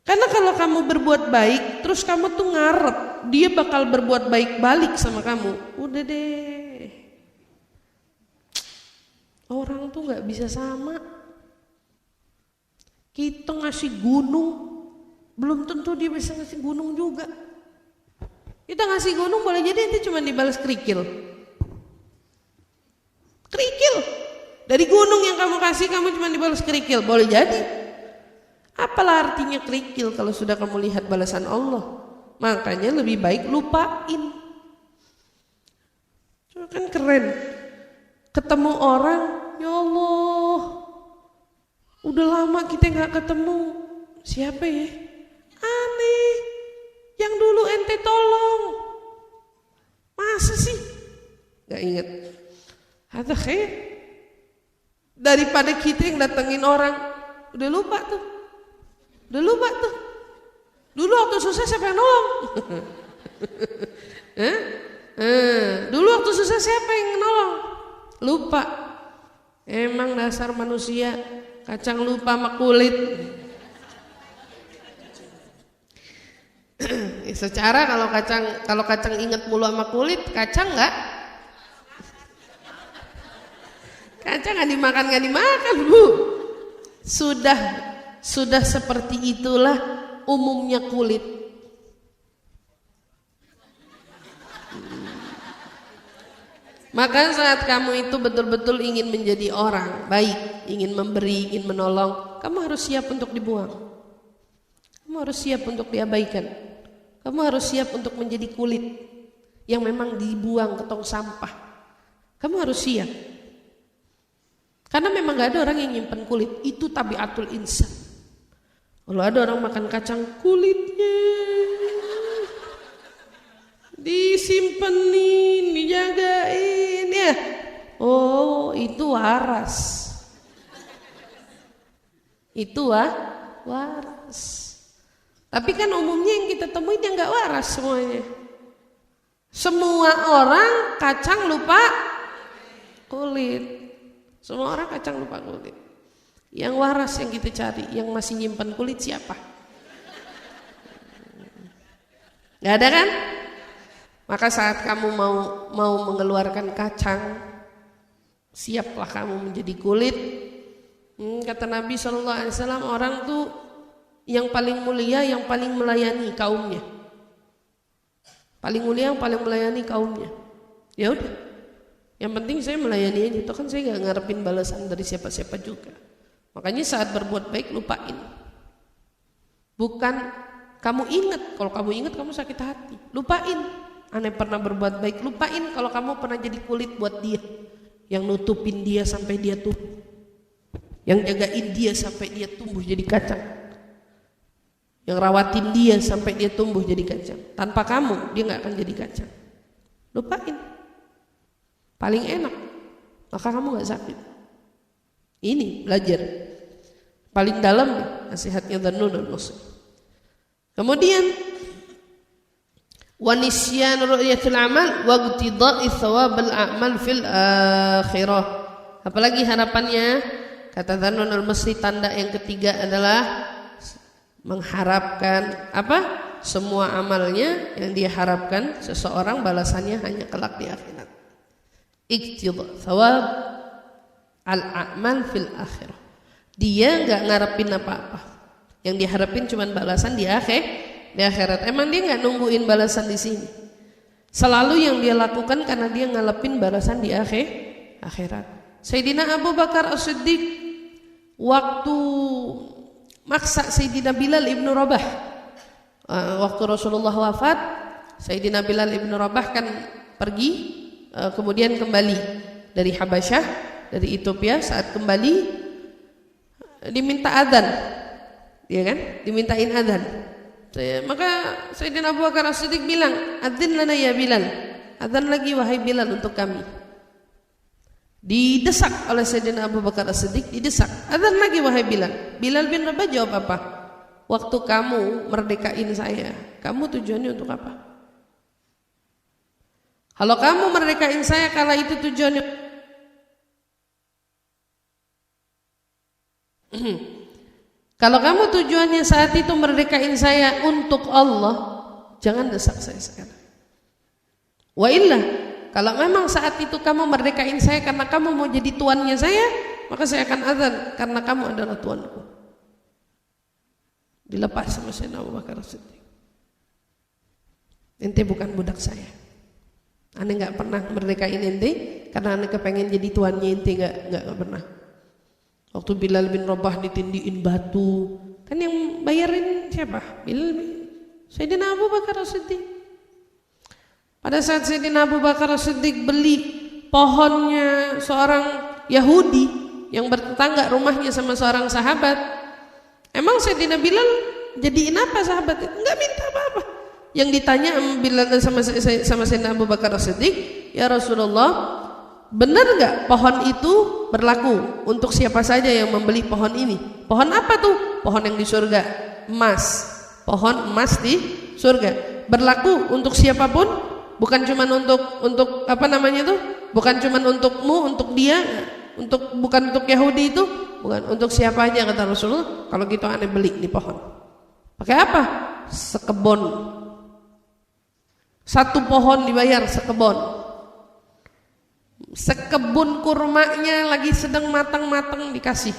Karena kalau kamu berbuat baik terus kamu tuh ngarep dia bakal berbuat baik balik sama kamu, udah deh, orang tuh gak bisa sama. Kita ngasih gunung belum tentu dia bisa ngasih gunung juga. Kita ngasih gunung boleh jadi nanti cuma dibalas kerikil dari gunung yang kamu kasih, kamu cuma dibalas kerikil, boleh jadi. Apalah artinya kerikil kalau sudah kamu lihat balasan Allah? Makanya lebih baik lupain. Cuma kan keren ketemu orang, ya Allah udah lama kita gak ketemu, siapa ya? Aneh, yang dulu ente tolong, masa sih gak inget? Atau daripada kita yang datengin orang, udah lupa tuh. Dulu waktu susah siapa yang nolong? Dulu waktu susah siapa yang nolong? Lupa. Emang dasar manusia kacang lupa sama kulit. Secara kalau kacang inget mulu sama kulit, kacang enggak? Kacang nggak dimakan Bu. Sudah seperti itulah umumnya kulit. Maka saat kamu itu betul-betul ingin menjadi orang baik, ingin memberi, ingin menolong, kamu harus siap untuk dibuang. Kamu harus siap untuk diabaikan. Kamu harus siap untuk menjadi kulit yang memang dibuang ke tong sampah. Kamu harus siap. Karena memang gak ada orang yang nyimpen kulit. Itu tabiatul insan. Kalau ada orang makan kacang, kulitnya disimpenin, dijagain ya. Oh, itu waras. Itu waras. Tapi kan umumnya yang kita temuin yang gak waras semuanya. Semua orang kacang lupa kulit. Semua orang kacang lupa kulit. Yang waras yang kita cari, yang masih nyimpan kulit siapa? Gak ada kan? Maka saat kamu mau mengeluarkan kacang, siaplah kamu menjadi kulit. Kata Nabi SAW, orang tuh yang paling mulia, yang paling melayani kaumnya. Paling mulia, yang paling melayani kaumnya. Ya udah, yang penting saya melayani aja. Itu kan saya gak ngarepin balasan dari siapa-siapa juga. Makanya saat berbuat baik lupain. Bukan kamu ingat, kalau kamu ingat kamu sakit hati. Lupain. Aneh pernah berbuat baik, lupain kalau kamu pernah jadi kulit buat dia, yang nutupin dia sampai dia tumbuh, yang jagain dia sampai dia tumbuh jadi kacang, yang rawatin dia sampai dia tumbuh jadi kacang. Tanpa kamu dia nggak akan jadi kacang. Lupain, paling enak, maka kamu nggak sakit. Ini belajar paling dalam nasihatnya Dzannun al-Muslim. Kemudian wa nisyan ru'yatul amal wa iqtida'i thawabil a'mal fil akhirah. Apalagi harapannya, kata Dzannun al-Muslim, tanda yang ketiga adalah mengharapkan apa? Semua amalnya yang dia harapkan seseorang balasannya hanya kelak di akhirat. Iqtida' thawab al-a'mal fil akhirah. Dia enggak ngarepin apa-apa. Yang diharapin cuma balasan di akhirat. Emang dia nggak nungguin balasan di sini. Selalu yang dia lakukan karena dia ngalapin balasan di akhirat. Sayyidina Abu Bakar As-Siddiq waktu maksa Sayyidina Bilal ibn Rabah, waktu Rasulullah wafat, Sayyidina Bilal ibn Rabah kan pergi, kemudian kembali dari Habasyah, dari Ethiopia. Saat kembali diminta adzan, ya kan? Dimintain adzan. Maka Sayyidina Abu Bakar As-Siddiq bilang, adzin lana ya Bilal, adzan lagi wahai Bilal untuk kami. Didesak oleh Sayyidina Abu Bakar As-Siddiq, didesak, adzan lagi wahai Bilal. Bilal bin Rabah jawab apa? Waktu kamu merdekain saya, kamu tujuannya untuk apa? Kalau kamu merdekain saya, kala itu tujuannya kalau kamu tujuannya saat itu merdekain saya untuk Allah, jangan desak saya sekarang. Wa illa, kalau memang saat itu kamu merdekain saya karena kamu mau jadi tuannya saya, maka saya akan azan karena kamu adalah tuanku. Dilepas sama Sayyidina Abu Bakar As-Siddiq. Ente bukan budak saya. Ane nggak pernah merdekain ente karena ane kepengen jadi tuannya ente, nggak pernah. Waktu Bilal bin Rabah ditindiin batu, kan yang bayarin siapa? Bilal bin Sayyidina Abu Bakar As-Siddiq. Pada saat Sayyidina Abu Bakar As-Siddiq beli pohonnya seorang Yahudi yang bertetangga rumahnya sama seorang sahabat, emang Sayyidina Bilal jadiin apa sahabat itu? Enggak minta apa-apa. Yang ditanya Bilal sama Sayyidina Abu Bakar As-Siddiq, ya Rasulullah, benar enggak pohon itu berlaku untuk siapa saja yang membeli pohon ini? Pohon apa tuh? Pohon yang di surga, emas. Pohon emas di surga. Berlaku untuk siapapun, bukan cuma untuk apa namanya tuh? Bukan cuma untukmu, untuk dia, bukan untuk Yahudi itu, bukan, untuk siapa aja, kata Rasulullah. Kalau gitu aneh beli nih pohon. Pakai apa? Sekebon. Satu pohon dibayar sekebon. Sekebun kurmanya lagi sedang matang-matang dikasih.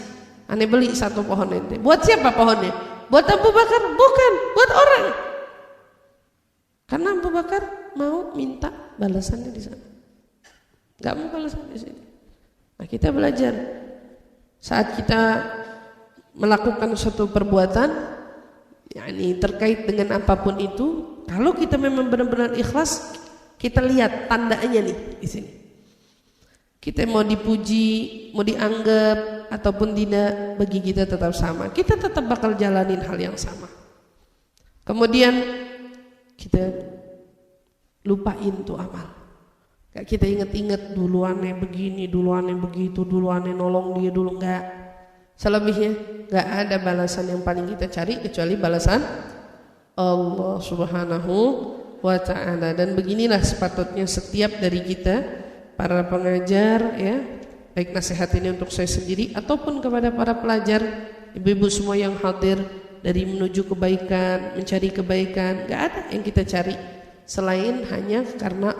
Aneh beli satu pohon ente. Buat siapa pohonnya? Buat Abu Bakar? Bukan, buat orang. Karena Abu Bakar mau minta balasannya di sana. Enggak mau balasan di sini. Nah, kita belajar saat kita melakukan suatu perbuatan, yakni terkait dengan apapun itu, Kalau kita memang benar-benar ikhlas, kita lihat tandanya nih di sini. Kita mau dipuji, mau dianggap ataupun tidak, bagi kita tetap sama. Kita tetap bakal jalanin hal yang sama. Kemudian kita lupain tuh amal. Gak kita inget-inget duluannya begini, duluannya begitu, duluannya nolong dia dulu, enggak. Selebihnya gak ada balasan yang paling kita cari kecuali balasan Allah Subhanahu wa ta'ala. Dan beginilah sepatutnya setiap dari kita, para pengajar ya, baik nasihat ini untuk saya sendiri ataupun kepada para pelajar, ibu-ibu semua yang hadir, dari menuju kebaikan, mencari kebaikan, gak ada yang kita cari selain hanya karena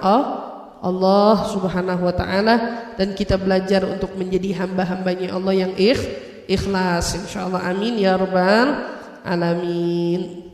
Allah Subhanahu wa ta'ala, dan kita belajar untuk menjadi hamba-hambanya Allah yang ikhlas, insyaallah. Amin ya rabbal alamin.